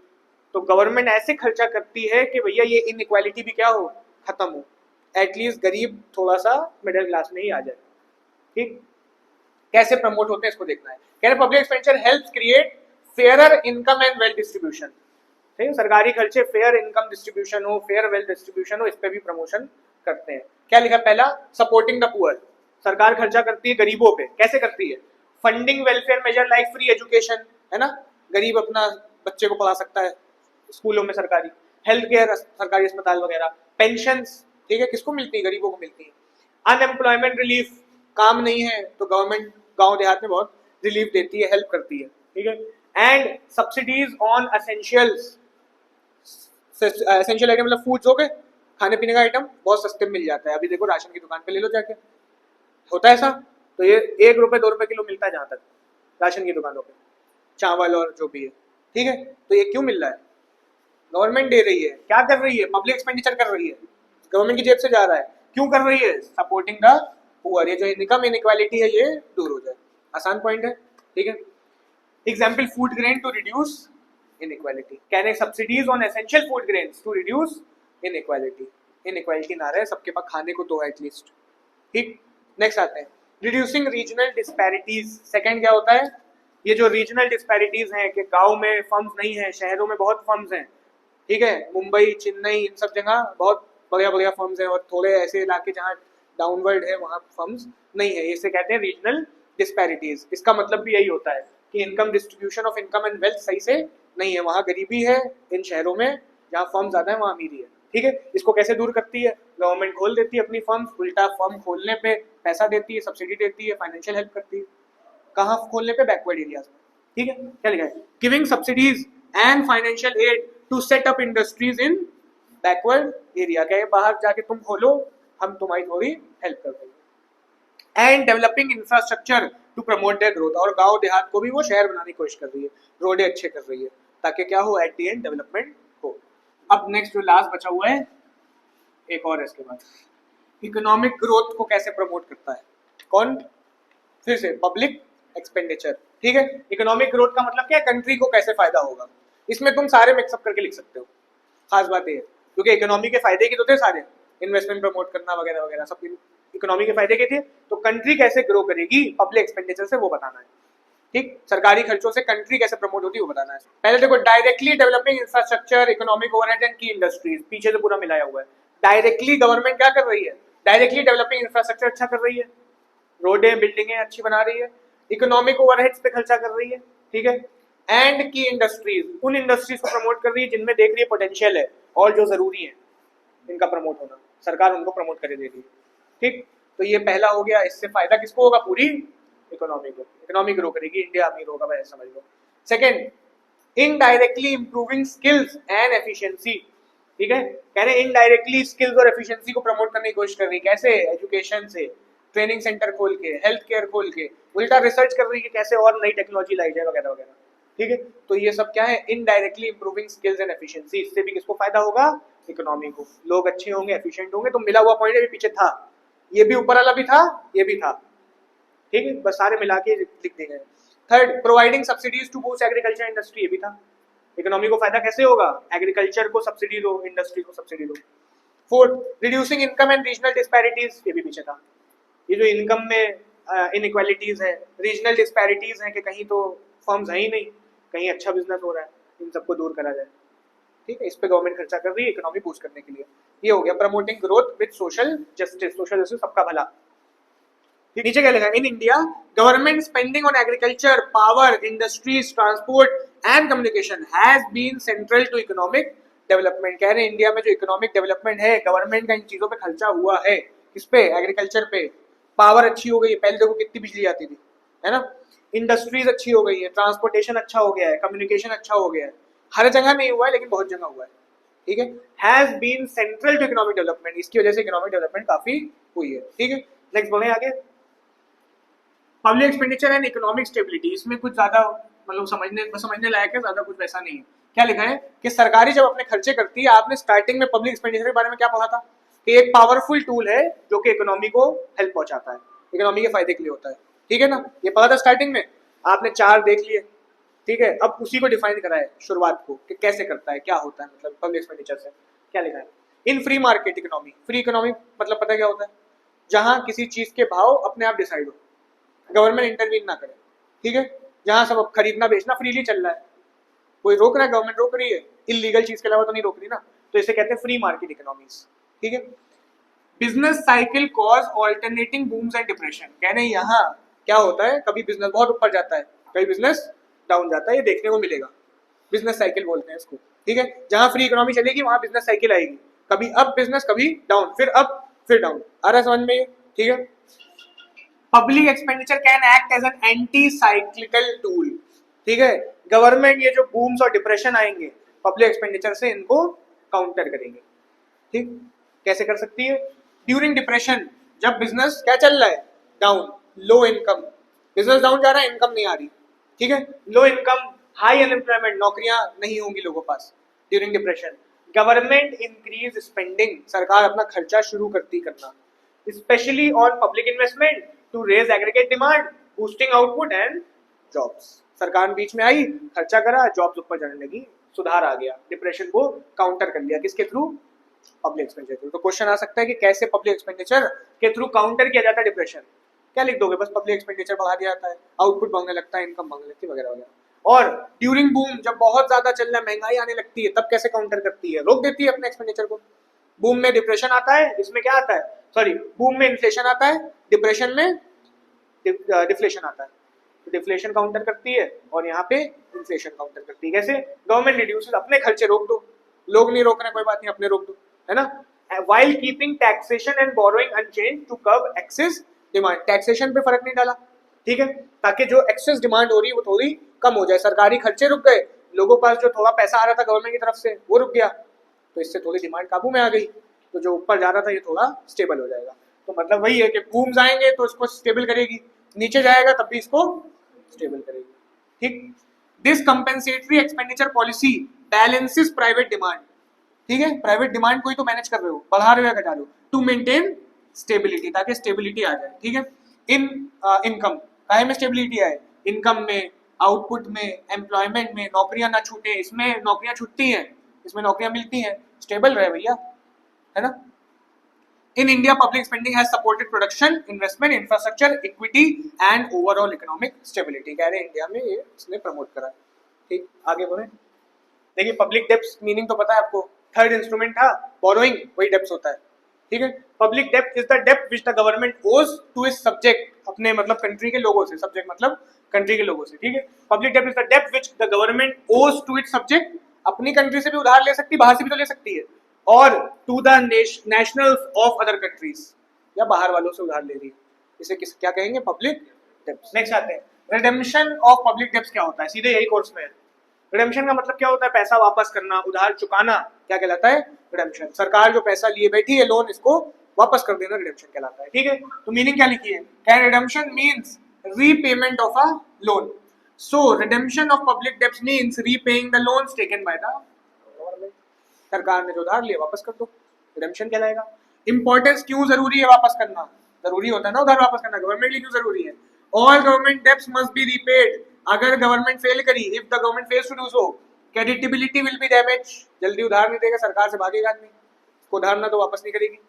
तो गवर्नमेंट ऐसे खर्चा करती है कि भैया ये इनइक्वालिटी भी क्या हो, खत्म हो, एटलीस्ट गरीब थोड़ा सा मिडिल क्लास में ही आ जाए, ठीक। कैसे प्रमोट होते हैं इसको देखना है। कह रहे public expenditure helps create fairer income and wealth distribution, ठीक है, सरकारी खर्चे फेयर इनकम डिस्ट्रीब्यूशन हो, फेयर वेल्थ डिस्ट्रीब्यूशन हो, इस पे भी प्रमोशन करते हैं। क्या लिखा पहला, सपोर्टिंग द पुअर, सरकार खर्चा करती है गरीबों पे, कैसे करती है, funding welfare measure like free education, है ना, गरीब अपना बच्चे को पढ़ा सकता है स्कूलों में सरकारी, हेल्थ केयर सरकारी अस्पताल वगैरह, पेंशन, ठीक है, किसको मिलती है, गरीबों को मिलती है। अनएम्प्लॉयमेंट रिलीफ, काम नहीं है तो गवर्नमेंट गांव देहात में बहुत रिलीफ देती है, हेल्प करती है, ठीक है। And subsidies on essentials, essential item मतलब फूड्स हो गए, खाने पीने का आइटम बहुत सस्ते में मिल जाता है। अभी देखो राशन की दुकान पे ले लो जाके, होता है ऐसा, तो ये 1 रुपए 2 रुपए किलो मिलता है जहां तक राशन की दुकानों पे, चावल और जो भी है, ठीक है। तो ये क्यों मिल रहा है, गवर्नमेंट दे रही है, क्या कर रही है, पब्लिक एक्सपेंडिचर कर रही है, गवर्नमेंट की जेब से जा रहा है, क्यों कर रही है, सपोर्टिंग द पुअर, ये जो इनकम इनइक्वालिटी है ये दूर हो जाए, आसान पॉइंट है, ठीक है। Example food grain to reduce inequality, कहने subsidies on essential food grains to reduce inequality, inequality ना रहे, सबके पास खाने को तो एटलीस्ट, ठीक। नेक्स्ट आते हैं रिड्यूसिंग रीजनल डिस्पैरिटीज। सेकंड क्या होता है, ये जो रीजनल डिस्पैरिटीज हैं कि गांव में फर्म्स नहीं है, शहरों में बहुत फर्म्स हैं, ठीक है, मुंबई चेन्नई इन सब जगह बहुत बढ़िया बढ़िया फर्म्स हैं, और थोड़े ऐसे इलाके जहाँ डाउनवर्ड है वहाँ फर्म्स नहीं है, इसे कहते हैं रीजनल डिस्पैरिटीज। इसका मतलब भी यही होता है कि income distribution of income and wealth सही से नहीं है, वहाँ गरीबी है इन शहरों में, जहाँ फर्म ज्यादा है वहाँ अमीरी है, ठीक है। इसको कैसे दूर करती है, गवर्नमेंट खोल देती है अपनी फर्म, उल्टा फर्म खोलने पे पैसा देती है, सब्सिडी देती है, फाइनेंशियल हेल्प करती है, कहाँ खोलने पे, बैकवर्ड एरियाज में, ठीक है। क्या लिखा है, giving subsidies and financial aid to set up industries in backward area, क्या बाहर जाके तुम खोलो, हम तुम्हारी थोड़ी हेल्प कर देंगे। And developing infrastructure to promote their growth, और गांव देहात को भी वो शहर बनाने की कोशिश कर रही है, रोडे अच्छे कर रही है, ताकि क्या हो, एट द एंड डेवलपमेंट हो। अब नेक्स्ट जो लास्ट बचा हुआ है एक और, इसके बाद इकोनॉमिक ग्रोथ को कैसे प्रमोट करता है, कौन, फिर से पब्लिक एक्सपेंडिचर, ठीक है। इकोनॉमिक ग्रोथ का मतलब क्या है, कंट्री को कैसे फायदा होगा, इसमें तुम सारे मिक्सअप करके लिख सकते हो, खास बात ये है क्योंकि इकोनॉमी के फायदे की तो थे सारे, इन्वेस्टमेंट प्रमोट करना वगैरह वगैरह सब इकोनॉमी के फायदे के थे, तो कंट्री कैसे ग्रो करेगी पब्लिक एक्सपेंडिचर से वो बताना है, ठीक। सरकारी खर्चों से कंट्री कैसे प्रमोट होती है वो बताना है। पहले देखो directly developing infrastructure, economic overhead and की इंडस्ट्रीज, पीछे से पूरा मिलाया हुआ है। डायरेक्टली गवर्नमेंट क्या कर रही है, डायरेक्टली डेवलपिंग इंफ्रास्ट्रक्चर अच्छा कर रही है, रोडें बिल्डिंगें अच्छी बना रही है, इकोनॉमिक ओवरहेड्स पे खर्चा कर रही है, ठीक है। एंड की इंडस्ट्रीज, उन इंडस्ट्रीज को प्रमोट कर रही है जिनमें देख रही है पोटेंशियल है और जो जरूरी है इनका प्रमोट होना, सरकार उनको प्रमोट करे दे रही है, ठीक। तो ये पहला हो गया, इससे फायदा किसको होगा, पूरी इकोनॉमी को, इकोनॉमी ग्रो करेगी, इंडिया अमीर होगा, वैसे समझ लो। Second, indirectly improving skills and efficiency, ठीक है, कह रहे इनडायरेक्टली स्किल्स और एफिशिएंसी को प्रमोट करने की कोशिश कर रही है, कैसे, एजुकेशन से, ट्रेनिंग सेंटर खोल के, हेल्थ केयर खोल के, उल्टा रिसर्च कर रही है कैसे और नई टेक्नोलॉजी लाई जाए वगैरह वगैरह, ठीक है। तो ये सब क्या है, indirectly improving skills and efficiency, इससे भी किसको फायदा होगा, इकोनॉमी को, लोग अच्छे होंगे, एफिशिएंट होंगे। तो मिला हुआ पॉइंट है, पीछे था, ये भी ऊपर वाला भी था, ये भी था, ठीक है, बस सारे मिला के लिख दिए गए। Third, providing subsidies to boost agriculture industry, ये भी था, इकोनॉमी को फायदा कैसे होगा? एग्रीकल्चर को सब्सिडी दो, इंडस्ट्री को सब्सिडी दो। Fourth, reducing income and regional disparities, ये भी पीछे था। ये जो इनकम में इनइक्वालिटीज है, रीजनल डिस्पैरिटीज है कि कहीं तो फर्म्स है ही नहीं, कहीं अच्छा बिजनेस हो रहा है, इन सबको दूर करा जाए। ठीक है, इस पे गवर्नमेंट खर्चा कर रही है इकोनॉमी बूस्ट करने के लिए। ये हो गया promoting growth with social justice, social justice सबका भला। नीचे क्या लिखा है? In India government spending on agriculture, power, industries, transport and communication has been central to economic development. कह रहे हैं इंडिया में जो इकोनॉमिक डेवलपमेंट है, गवर्नमेंट का इन चीजों पे खर्चा हुआ है। किस पे? एग्रीकल्चर पे। पावर अच्छी हो गई है, पहले देखो कितनी बिजली आती थी, है ना। इंडस्ट्रीज अच्छी हो गई है, ट्रांसपोर्टेशन अच्छा हो गया है, कम्युनिकेशन अच्छा हो गया है। हर जगह नहीं हुआ है लेकिन बहुत जगह हुआ है। ठीक है, has been central to economic development, इसकी वजह से इकोनॉमिक डेवलपमेंट काफी हुई है। ठीक है, नेक्स्ट बढ़े आगे। Public expenditure and economic stability, इसमें कुछ ज्यादा मतलब समझने लायक है, ज्यादा कुछ वैसा नहीं है। क्या लिखा है कि सरकारी जब अपने खर्चे करती है, आपने स्टार्टिंग में पब्लिक एक्सपेंडिचर के बारे में क्या पढ़ा था कि एक पावरफुल टूल है जो कि इकोनॉमी को हेल्प पहुंचाता है, इकोनॉमी के फायदे के लिए होता है। ठीक है ना, ये पढ़ा था स्टार्टिंग में, आपने 4 देख लिए। ठीक है, अब उसी को डिफाइन करा है शुरुआत को कि कैसे करता है, क्या होता है, मतलब पब्लिक एक्सपेंडिचर से क्या लिखा है। In free market economy, free economy मतलब पता क्या होता है? जहां किसी चीज के भाव अपने आप डिसाइड हो, गवर्नमेंट इंटरवीन ना करे। ठीक है, जहां सब खरीदना बेचना फ्रीली चल रहा है, कोई रोक रहा है, गवर्नमेंट रोक रही है, इलीगल चीज के अलावा तो नहीं रोक रही ना, तो इसे कहते हैं फ्री मार्केट इकोनॉमीज। ठीक है, business cycle cause alternating बूम्स and depression, कहने यहाँ क्या होता है, कभी बिजनेस बहुत ऊपर जाता है, कभी बिजनेस डाउन जाता है, ये देखने को मिलेगा। बिजनेस साइकिल बोलते हैं इसको। ठीक है, जहां फ्री इकोनॉमी चलेगी वहां बिजनेस साइकिल आएगी, कभी अप बिजनेस, कभी डाउन, फिर अप फिर डाउन। आ रहा है समझ में ये? ठीक है, public expenditure can act as an anti cyclical tool. ठीक है, गवर्नमेंट ये जो बूम्स और डिप्रेशन आएंगे पब्लिक एक्सपेंडिचर से इनको काउंटर करेंगे। ठीक, कैसे कर सकती है? ड्यूरिंग डिप्रेशन, जब बिजनेस क्या चल रहा है? Down, low income, business down जा रहा है, इनकम नहीं आ रही। ठीक है, लो इनकम, हाई अनएम्प्लॉयमेंट, नौकरियां नहीं होंगी लोगों पास। During depression government increase spending, सरकार अपना खर्चा शुरू करती करना, specially on public investment to raise aggregate demand, boosting output and jobs. सरकार बीच में आई, खर्चा करा, जॉब्स ऊपर जाने लगी, सुधार आ गया, डिप्रेशन को काउंटर कर लिया। किसके थ्रू? Public expenditure. तो क्वेश्चन आ सकता है कि कैसे पब्लिक एक्सपेंडिचर के थ्रू काउंटर किया जाता है डिप्रेशन? क्या लिख दोगे? बस पब्लिक एक्सपेंडिचर बढ़ा दिया जाता है, आउटपुट बढ़ने लगता है, इनकम बढ़ने लगती है, वगैरह वगैरह। और ड्यूरिंग बूम, जब बहुत ज्यादा चल रहा है, महंगाई आने लगती है, तब कैसे काउंटर करती है? रोक देती है अपने एक्सपेंडिचर को। बूम में डिप्रेशन आता है, इसमें क्या आता है? सॉरी, बूम में इन्फ्लेशन आता है, डिप्रेशन में डिफ्लेशन आता है। तो डिफ्लेशन काउंटर करती है और यहाँ पे इन्फ्लेशन काउंटर करती है। कैसे? गवर्नमेंट रिड्यूसेस, अपने खर्चे रोक दो, लोग नहीं रोक रहे, कोई बात नहीं, अपने रोक दो, है ना। while keeping taxation and borrowing unchanged to curb excess demand, taxation पे फर्क नहीं डाला। ठीक है, ताकि जो एक्सेस डिमांड हो रही है वो थोड़ी कम हो जाए। सरकारी खर्चे रुक गए, लोगों के पास जो थोड़ा पैसा आ रहा था गवर्नमेंट की तरफ से वो रुक गया, तो इससे थोड़ी डिमांड काबू में आ गई, तो जो ऊपर जा रहा था ये थोड़ा स्टेबल हो जाएगा। तो मतलब वही है कि बूम्स आएंगे तो इसको स्टेबल करेगी, नीचे जाएगा तब भी इसको स्टेबल करेगी। ठीक, this compensatory expenditure policy balances private demand. ठीक है, प्राइवेट डिमांड को ही तो मैनेज कर रहे हो, बढ़ा रहे हो या घटा रहे हो, टू मेंटेन स्टेबिलिटी, ताकि स्टेबिलिटी आ जाए। ठीक है, इन इनकम, काहे में स्टेबिलिटी आए? इनकम में, आउटपुट में, एम्प्लॉयमेंट में, नौकरियां ना छूटे, इसमें नौकरियां छूटती हैं, इसमें नौकरियां मिलती हैं, स्टेबल रहे भैया, है ना। In India public spending has supported production, investment, infrastructure, equity and overall economic stability. कह रहे हैं इंडिया में ये इसने प्रमोट करा। ठीक, आगे बोले। देखिए पब्लिक डेब्ट मीनिंग तो पता है आपको, थर्ड इंस्ट्रूमेंट था बोरोइंग, वही डेब्ट होता है। ठीक है, पब्लिक डेब्ट इज द डेब्ट व्हिच द गवर्नमेंट ओज टू इट्स सब्जेक्ट, अपने मतलब कंट्री के लोगों से, सब्जेक्ट मतलब कंट्री के लोगों से। ठीक है, पब्लिक डेब्ट इज द डेब्ट व्हिच द गवर्नमेंट ओज टू इट्स सब्जेक्ट, अपनी कंट्री से भी उधार ले सकती, बाहर से भी तो ले सकती है, और to the nationals of other countries, या बाहर वालों से उधार ले रही है, इसे क्या कहेंगे? पब्लिक डेब्ट। नेक्स्ट आते हैं, रिडेम्पशन ऑफ पब्लिक डेब्ट क्या होता है, सीधे यही कोर्स में है। रिडेम्पशन का मतलब क्या होता है? पैसा वापस करना, उधार चुकाना, क्या कहलाता है? रिडेम्पशन। सरकार जो पैसा लिए बैठी है लोन, इसको वापस कर देना रिडेम्पशन कहलाता है। ठीक है, तो मीनिंग क्या लिखी है? Can redemption means repayment of a loan, so redemption of public debts means repaying the loans taken by the government. सरकार ने जो उधार लिया वापस कर दो, रिडेम्पशन कहलाएगा। इंपॉर्टेंस क्यों जरूरी है वापस करना? जरूरी होता है ना उधार वापस करना, गवर्नमेंट के लिए क्यों जरूरी है? All government debts must be repaid, अगर गवर्नमेंट फेल करी, if the government fails to do so, creditability will be damage, जल्दी उधार नहीं देगा, सरकार से भागेगा आदमी, उसको उधार ना तो वापस नहीं करेगी।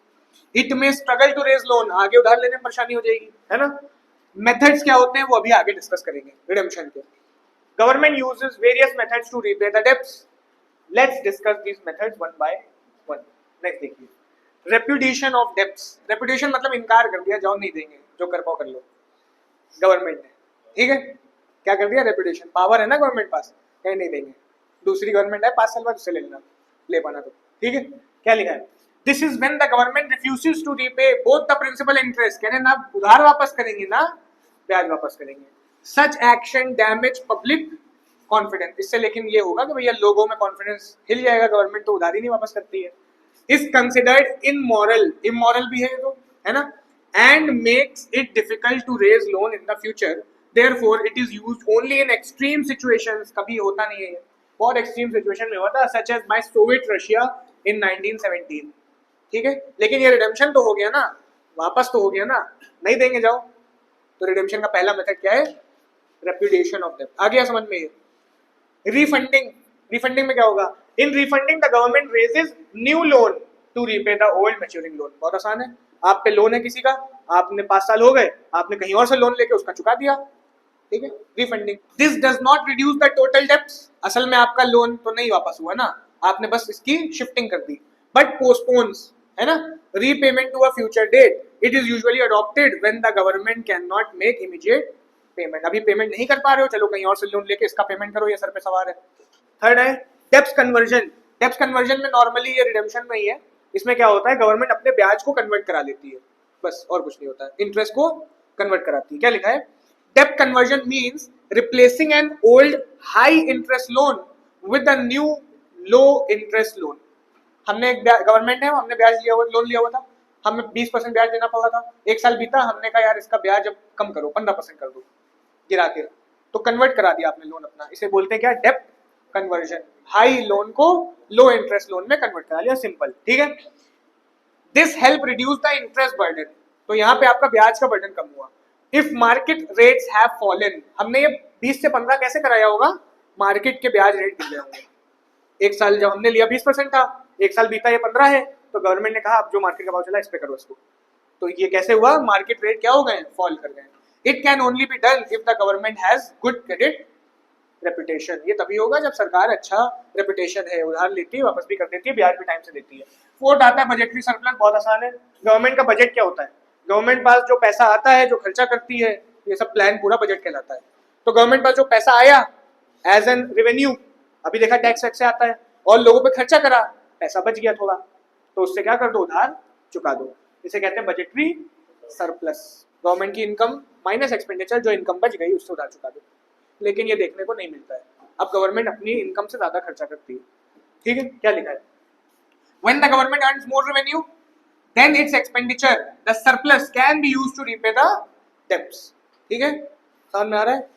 इट में स्ट्रगल टू रेज लोन, आगे उधार लेने में परेशानी हो जाएगी, है ना। मेथड्स क्या होते हैं वो अभी आगे डिस्कस करेंगे रिडेम्पशन के। Government uses various methods to repay the debts, let's discuss this methods one by one. Next देखिए, रेपुटेशन ऑफ डेब्ट्स। रेपुटेशन मतलब इनकार कर दिया, जाओ नहीं देंगे, जो कर पाओ कर लो, गवर्नमेंट ने, ठीक है। क्या कर दिया, रेपुटेशन, पावर है ना गवर्नमेंट पास, कहीं नहीं देंगे, दूसरी गवर्नमेंट है 5 साल बाद उससे ले लेना, ले पाना तो, ठीक है। क्या लिखा है, this is when the government refuses to repay both the principal interest, कहने ना उधार वापस करेंगे ना ब्याज वापस करेंगे। Such action damage public confidence, इससे लेकिन ये होगा कि भैया लोगों में कॉन्फिडेंस हिल जाएगा, गवर्नमेंट तो उधार ही नहीं वापस करती है। इज कंसिडर्ड इमोरल, इमोरल भी है ये तो, है ना, and makes it difficult to raise loan in the future, therefore it is used only in extreme situations, कभी होता नहीं है, बहुत एक्सट्रीम सिचुएशन में होता है, such as by Soviet Russia in 1917, ठीक है। लेकिन ये रिडेम्पशन तो हो गया ना, वापस तो हो गया ना, नहीं देंगे जाओ, तो रिडेम्पशन का पहला मेथड क्या है, रेपुटेशन ऑफ डेब्ट। आ गया समझ में ये। रिफंडिंग, रिफंडिंग में क्या होगा, in refunding the government raises new loan to repay the old maturing loan. बहुत आसान है, आप पे लोन है किसी का, आपने 5 साल हो गए, आपने कहीं और से लोन लेके उसका चुका दिया, ठीक है, refunding. This does not reduce the total debts, असल में आपका लोन तो नहीं वापस हुआ ना, आपने बस इसकी शिफ्टिंग कर दी, बट पोस्टपोन्स, है ना, repayment to a future date. It is usually adopted when the government can not make immediate payment, अभी पेमेंट नहीं कर पा रहे हो, चलो कहीं और से लोन लेके इसका पेमेंट करो, ये सर पे सवार है। थर्ड है डेब्ट कन्वर्जन। डेब्ट कन्वर्जन में नॉर्मली ये रिडेम्पशन में ही है, इसमें क्या होता है, गवर्नमेंट अपने ब्याज को कन्वर्ट करा लेती है, बस और कुछ नहीं होता है, इंटरेस्ट को कन्वर्ट कराती है। क्या लिखा है, डेब्ट conversion means replacing an old high interest loan with a new low interest loan. हमने एक गवर्नमेंट है, हमने ब्याज लिया हुआ, लोन लिया हुआ था, हमें 20% ब्याज देना पड़ा था, एक साल बीता, हमने कहा यार इसका ब्याज अब कम करो, 15% कर दो गिरा के, तो कन्वर्ट करा दिया आपने लोन अपना, इसे बोलते हैं क्या, डेब्ट कन्वर्जन। हाई लोन को लो इंटरेस्ट लोन में कन्वर्ट करा लिया, सिंपल, ठीक है। This help reduce the interest burden, तो यहाँ पे आपका ब्याज का बर्डन कम हुआ। If market rates have fallen, हमने ये 20 से 15 कैसे कराया होगा, मार्केट के ब्याज रेट गिर गए होंगे। एक साल जब हमने लिया 20% था, एक साल बीता ये 15 है, तो गवर्नमेंट ने कहा अब जो मार्केट का भाव चला इस पे करो इसको, तो ये कैसे हुआ, मार्केट रेट क्या हो गए, फॉल कर गए। It can only be done if the government has good credit reputation, ये तभी होगा जब सरकार अच्छा रेपुटेशन है, उधार लेती है, वापस भी कर देती है, ब्याज भी टाइम से देती है। फोर्थ आता है बजटरी सरप्लस, बहुत आसान है। गवर्नमेंट का बजट क्या होता है, गवर्नमेंट पास जो पैसा आता है, जो खर्चा करती है, ये सब प्लान पूरा बजट कहलाता है। तो गवर्नमेंट पास जो पैसा आया एज एन रेवेन्यू, अभी देखा टैक्स वैक्स से आता है, और लोगों पे खर्चा करा, पैसा बच गया थोड़ा, तो उससे क्या कर दो, उधार चुका दो, इसे कहते हैं बजटरी सरप्लस। गवर्नमेंट की इनकम माइनस एक्सपेंडिचर, जो इनकम बच गई उससे उधार चुका दो। लेकिन ये देखने को नहीं मिलता है, अब गवर्नमेंट अपनी इनकम से ज्यादा खर्चा करती है, ठीक है। क्या लिखा है, when the government earns more revenue then its expenditure, the surplus can be used to repay the debts, ठीक है, समझ में आ रहा है।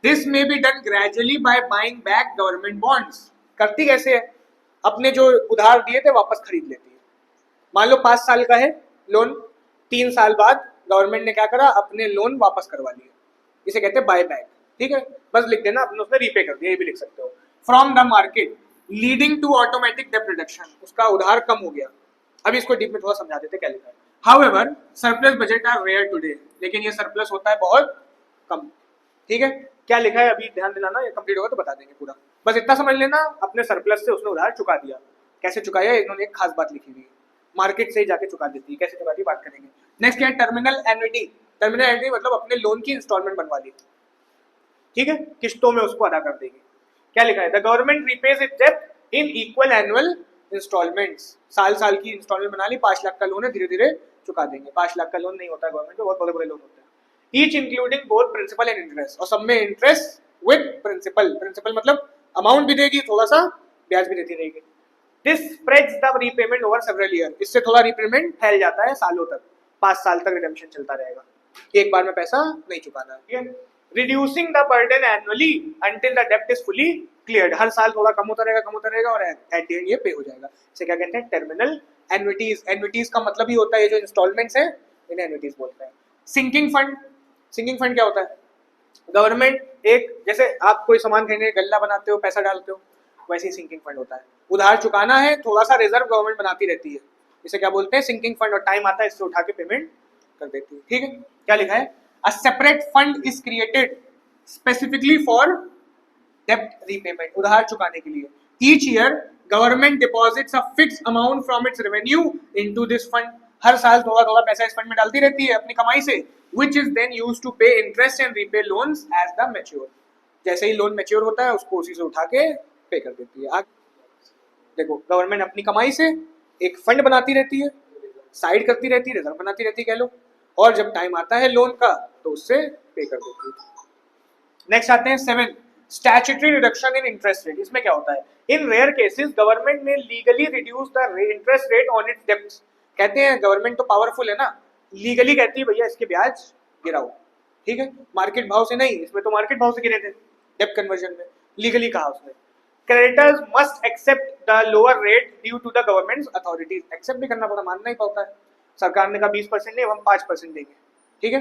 this may be done gradually by buying back government bonds, करती कैसे है, अपने जो उधार दिए थे वापस खरीद लेती है। मान लो 5 साल का है लोन, 3 साल बाद गवर्नमेंट ने क्या करा, अपने लोन वापस करवा लिए, इसे कहते हैं बाय बैक, ठीक है, बस लिख देना अपने उसने रीपे कर दिया, ये भी लिख सकते हो। From the market leading to automatic डेब्ट रिडक्शन, उसका उधार कम हो गया। अभी इसको डीप में थोड़ा समझा देते क्या लिखा है। However surplus budget are rare today, लेकिन ये सरप्लस होता है बहुत कम, ठीक है। क्या लिखा है अभी ध्यान दिलाना, ये कंप्लीट होगा तो बता देंगे पूरा, बस इतना समझ लेना, अपने सरप्लस से उसने उधार चुका दिया। कैसे चुकाया, इन्होंने एक खास बात लिखी हुई है, मार्केट से ही जाके चुका देती है, कैसे चुकाती बात करेंगे। नेक्स्ट क्या है, टर्मिनल एन्युटी। टर्मिनल एन्युटी मतलब अपने लोन की इंस्टॉलमेंट बनवा ली, ठीक है, किस्तों में उसको अदा कर देगी। क्या लिखा है, द गवर्नमेंट रीपेज इट्स डेब्ट इन इक्वल एनुअल इंस्टॉलमेंट्स, साल साल की इंस्टॉलमेंट बना ली, 5 लाख का लोन है, धीरे धीरे चुका देंगे। 5 लाख का लोन नहीं होता गवर्नमेंट में, बहुत बड़े बड़े लोन होते हैं। Each including both principal and interest, और सब में इंटरेस्ट विद प्रिंसिपल, प्रिंसिपल मतलब अमाउंट भी देगी, थोड़ा सा ब्याज भी देती रहेगी। This spreads the repayment over several year, इससे थोड़ा रीपेमेंट फैल जाता है सालों तक, 5 साल तक रिडेम्पशन चलता रहेगा, एक बार में पैसा नहीं चुकाना, ठीक है। Reducing the burden annually until the डेब्ट इज फुली क्लियर्ड, हर साल थोड़ा कम होता रहेगा और एट द एंड ये पे हो जाएगा। इसे क्या कहते हैं, टर्मिनल एन्युटीज। एन्युटीज का मतलब ही होता है जो इंस्टॉलमेंट्स है, इन्हें एन्युटीज बोलते हैं। सिंकिंग फंड, सिंकिंग फंड क्या होता है, गवर्नमेंट एक, जैसे आप कोई सामान खरीदने गल्ला बनाते हो, पैसा डालते हो, वैसे ही सिंकिंग फंड होता है। उधार चुकाना है, थोड़ा सा रिजर्व गवर्नमेंट बनाती रहती है, इसे क्या बोलते हैं, सिंकिंग फंड, और टाइम आता है इससे उठा के पेमेंट कर देती है। ठीक है, क्या लिखा है, a separate fund is created specifically for डेब्ट रीपेमेंट, उधार चुकाने के लिए। Each year government deposits a fixed amount from its revenue into this fund, हर साल थोड़ा थोड़ा पैसा इस फंड में डालती रहती है अपनी कमाई से, which is then used to pay interest and repay loans as the mature, जैसे ही लोन मैच्योर होता है उसको उसी से उठा के पे कर देती है। देखो गवर्नमेंट अपनी कमाई से एक फंड बनाती रहती है, साइड करती रहती है, रिजर्व बनाती रहती है कह लो, और जब टाइम आता है लोन का तो उससे पे कर देती है। नेक्स्ट आते हैं 7, statutory reduction in interest rate. इसमें क्या होता है, इन रेयर केसेस गवर्नमेंट ने legally reduce the interest rate on it's debts. कहते हैं गवर्नमेंट तो पावरफुल है ना, लीगली कहती है भैया इसके ब्याज गिराओ, ठीक है, मार्केट भाव से नहीं, इसमें तो मार्केट भाव से गिरे थे डेब्ट कन्वर्जन में, लीगली कहा उसने। Creditors must accept the lower rate due to the government authorities, accept भी करना पड़ता, मानना ही पड़ता है, सरकार ने कहा 20% नहीं, हम 5% देंगे, ठीक है।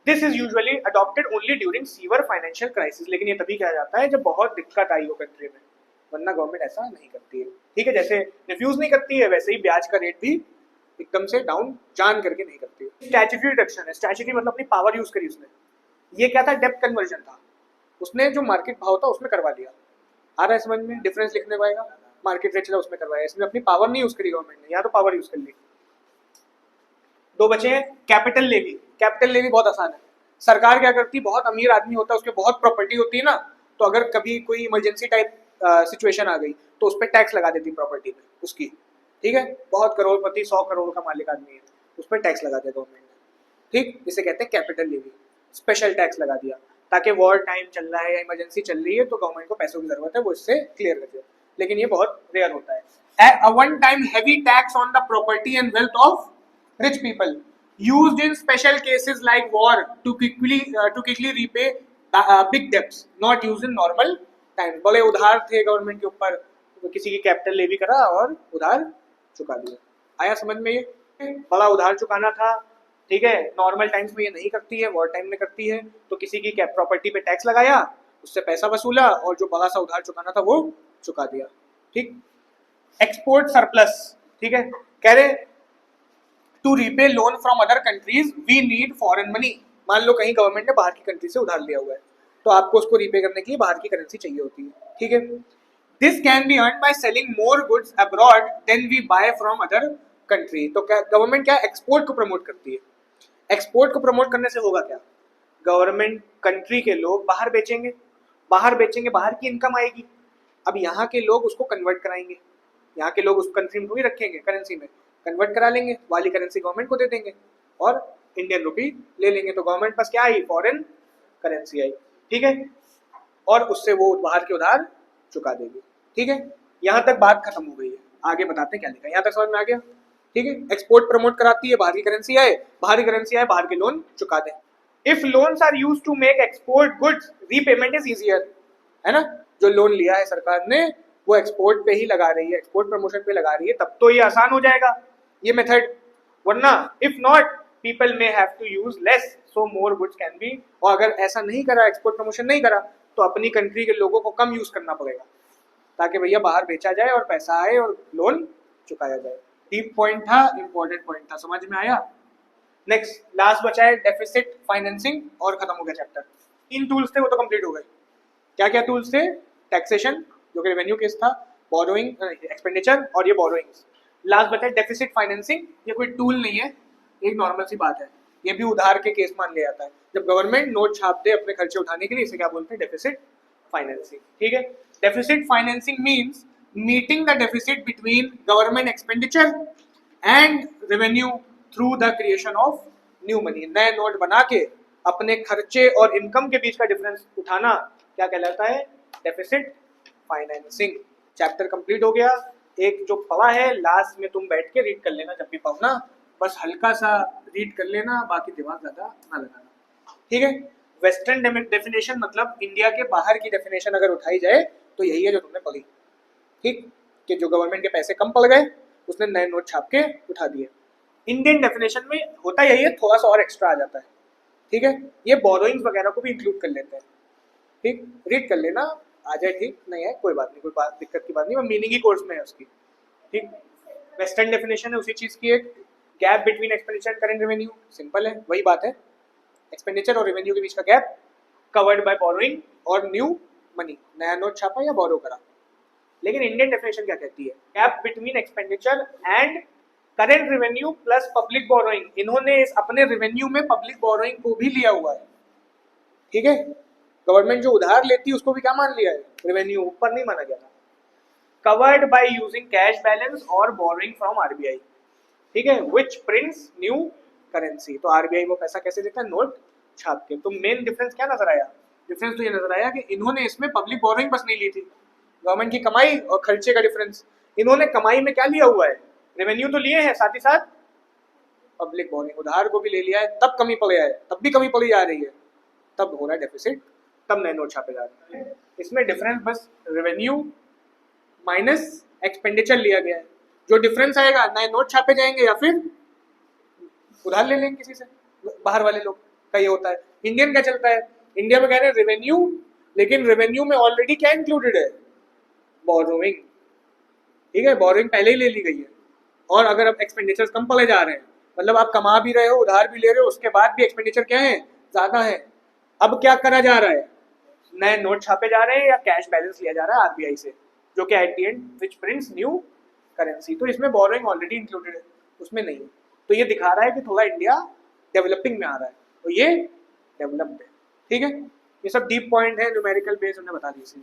This is usually adopted only during sewer financial crisis, लेकिन ये तभी किया जाता है जब बहुत दिक्कत आई हो कंट्री में, वरना गवर्नमेंट ऐसा नहीं करती है, ठीक है। जैसे रिफ्यूज नहीं करती है वैसे ही ब्याज का रेट भी एकदम से डाउन जान करके नहीं करती है। स्टैट्यूटरी रिडक्शन है, स्टैट्यूटरी मतलब अपनी पावर यूज करी उसने, ये क्या था, डेब्ट कन्वर्जन था, उसने जो मार्केट भाव था उसमें करवा दिया। आ रहा है समझ में, डिफरेंस लिखने पाएगा, मार्केट रेट चला उसमें करवाया, इसमें अपनी पावर नहीं यूज करी गवर्नमेंट ने, यहाँ तो पावर यूज कर ली। दो बचे हैं, कैपिटल लेवी। कैपिटल लेवी बहुत आसान है, सरकार क्या करती, बहुत अमीर आदमी होता है उसके बहुत प्रॉपर्टी होती है ना, तो अगर कभी कोई इमरजेंसी टाइप सिचुएशन आ गई तो उस पर टैक्स लगा देती प्रॉपर्टी पे उसकी, ठीक है, बहुत करोड़पति 100 करोड़ का मालिक आदमी है, उस पर टैक्स लगा दिया गवर्नमेंट ने, ठीक, इसे कहते हैं कैपिटल लेवी, स्पेशल टैक्स लगा दिया ताकि वॉर टाइम चल रहा है या इमरजेंसी चल रही है तो गवर्नमेंट को पैसों की जरूरत है, वो इससे क्लियर कर दे, लेकिन ये बहुत रेयर होता है। A one time heavy tax on the property and wealth of rich people used in special cases like war to quickly repay big debts, not used in normal times। बोले उधार थे government के ऊपर तो किसी की कैपिटल लेवी करा और उधार चुका दिया। आया समझ में, ये बड़ा उधार चुकाना था, ठीक है, नॉर्मल टाइम्स में ये नहीं करती है, वॉर टाइम में करती है, तो किसी की प्रॉपर्टी पे टैक्स लगाया, उससे पैसा वसूला और जो बड़ा सा उधार चुकाना था वो चुका दिया, ठीक। एक्सपोर्ट सरप्लस, ठीक है, कह रहे to repay loan from other countries we need foreign money. मान लो कहीं गवर्नमेंट ने बाहर की कंट्री से उधार लिया हुआ है तो आपको उसको रीपे करने के लिए बाहर की करेंसी चाहिए होती है, ठीक है। This can be earn by selling more goods abroad than we buy from other country. तो क्या गवर्नमेंट क्या एक्सपोर्ट को प्रमोट करती है, एक्सपोर्ट को प्रमोट करने से होगा क्या, गवर्नमेंट कंट्री के लोग बाहर बेचेंगे, बाहर की इनकम आएगी, अब यहाँ के लोग उसको कन्वर्ट कराएंगे, यहाँ के लोग उस कंट्री में थोड़ी रखेंगे, करेंसी में कन्वर्ट करा लेंगे, वाली करेंसी गवर्नमेंट को दे देंगे और इंडियन रुपी ले लेंगे, तो गवर्नमेंट पास क्या आई, फॉरेन करेंसी आई, ठीक है, और उससे वो बाहर के उधार चुका देगी, ठीक है। यहाँ तक बात खत्म हो गई है, आगे बताते हैं क्या लिखा है, यहाँ तक समझ में आ गया, ठीक है। एक्सपोर्ट प्रमोट कराती है, बाहर की करेंसी आए, बाहर के लोन चुका दे। If loans are used to make export goods repayment is easier, है ना, जो लोन लिया है सरकार ने वो एक्सपोर्ट पे ही लगा रही है, एक्सपोर्ट प्रमोशन पे लगा रही है, तब तो ये आसान हो जाएगा ये मेथड, वरना if not people may have to use less so more goods can be, और अगर ऐसा नहीं करा, एक्सपोर्ट प्रमोशन नहीं करा, तो अपनी कंट्री के लोगों को कम यूज करना पड़ेगा ताकि भैया बाहर बेचा जाए और पैसा आए और लोन चुकाया जाए। डीप पॉइंट था, इंपॉर्टेंट पॉइंट था, समझ में आया। नेक्स्ट लास्ट बचा है डेफिसिट फाइनेंसिंग और खत्म हो गया चैप्टर। 3 टूल्स थे वो तो कंप्लीट हो गए। क्या क्या टूल्स थे, टैक्सेशन जो कि रेवेन्यू केस था, बोरोइंग एक्सपेंडिचर और ये बोरोइंग्स। लास्ट बचा डेफिसिट फाइनेंसिंग, ये कोई टूल नहीं है, एक नॉर्मल सी बात है, ये भी उधार के केस मान लिया जाता है, जब गवर्नमेंट नोट छाप दे अपने खर्चे उठाने के लिए, इसे क्या बोलते हैं, डेफिसिट फाइनेंसिंग, ठीक है। Deficit financing means meeting the deficit between government expenditure and revenue through the creation of new money. नए नोट बना के अपने खर्चे और इनकम के बीच का डिफरेंस उठाना क्या कहलाता है, डेफिसिट फाइनेंसिंग। चैप्टर कंप्लीट हो गया। एक जो पढ़ा है लास्ट में तुम बैठ के रीड कर लेना, जब भी पढ़ना बस हल्का सा रीड कर लेना, बाकी दिमाग ज्यादा ना लगाना, ठीक है। वेस्टर्न डेफिनेशन मतलब इंडिया के बाहर की डेफिनेशन अगर उठाई जाए तो यही है जो तुमने पढ़ी, ठीक, कि जो गवर्नमेंट के पैसे कम पड़ गए उसने नए नोट छाप के उठा दिए। इंडियन डेफिनेशन में होता यही है, थोड़ा सा और एक्स्ट्रा आ जाता है, ठीक है, ये बोरोइंग्स वगैरह को भी इंक्लूड कर लेते हैं, ठीक, रीड कर लेना, आ जाए ठीक, नहीं है कोई बात नहीं, कोई बात दिक्कत की बात नहीं, मीनिंग ही कोर्स में है उसकी, ठीक। वेस्टर्न डेफिनेशन है उसी चीज की, एक gap between expenditure and current revenue, simple है वही बात है, एक्सपेंडिचर और रेवेन्यू के बीच का गैप कवर्ड बाय बोरोइंग और न्यू मनी, नया नोट छापा या बोरो करा। लेकिन इंडियन डेफिनेशन क्या कहती है, gap between expenditure and current revenue plus public borrowing, इन्होंने इस अपने रेवेन्यू में पब्लिक बोरोइंग को भी लिया हुआ है, ठीक है। गवर्नमेंट जो उधार लेती है उसको भी क्या मान लिया है, रेवेन्यू, ऊपर नहीं माना गया था। Covered by using cash balance और बोरोइंग फ्रॉम आरबीआई, ठीक है, व्हिच प्रिंट्स न्यू करेंसी, तो आरबीआई वो पैसा कैसे देता है, नोट छाप के। तो मेन डिफरेंस क्या नजर आया, डिफरेंस तो ये नजर आया कि इन्होंने इसमें पब्लिक बोरोइंग बस नहीं ली थी, गवर्नमेंट की कमाई और खर्चे का डिफरेंस, इन्होंने कमाई में क्या लिया हुआ है, रेवेन्यू तो लिए हैं, साथ ही साथ पब्लिक बोरोइंग उधार को भी ले लिया है, तब कमी पड़ गया है, तब भी कमी पड़ी जा रही है, तब हो रहा है डेफिसिट, तब नए नोट छापे जा रहे हैं। इसमें डिफरेंस बस रेवेन्यू माइनस एक्सपेंडिचर लिया गया है, जो डिफरेंस आएगा नए नोट छापे जाएंगे या फिर उधार ले लेंगे किसी से, बाहर वाले लोग का ये होता है। इंडियन क्या चलता है, इंडिया में कह रहे हैं रेवेन्यू, लेकिन रेवेन्यू में ऑलरेडी क्या इंक्लूडेड है, बोरोइंग, ठीक है, बोरोइंग पहले ही ले ली गई है, और अगर अब एक्सपेंडिचर कम पड़े जा रहे हैं, मतलब आप कमा भी रहे हो उधार भी ले रहे हो, उसके बाद भी एक्सपेंडिचर क्या है, ज्यादा है, अब क्या करा जा रहा है, नए नोट छापे जा रहे हैं या कैश बैलेंस लिया जा रहा है आरबीआई से, जो कि at the end which prints new currency, तो इसमें बोरोइंग ऑलरेडी इंक्लूडेड है, उसमें नहीं है। तो ये दिखा रहा है कि थोड़ा इंडिया डेवलपिंग में आ रहा है, तो ये डेवलप्ड है, ठीक है। ये सब डीप पॉइंट है, न्यूमेरिकल बेस हमने बता दी इसी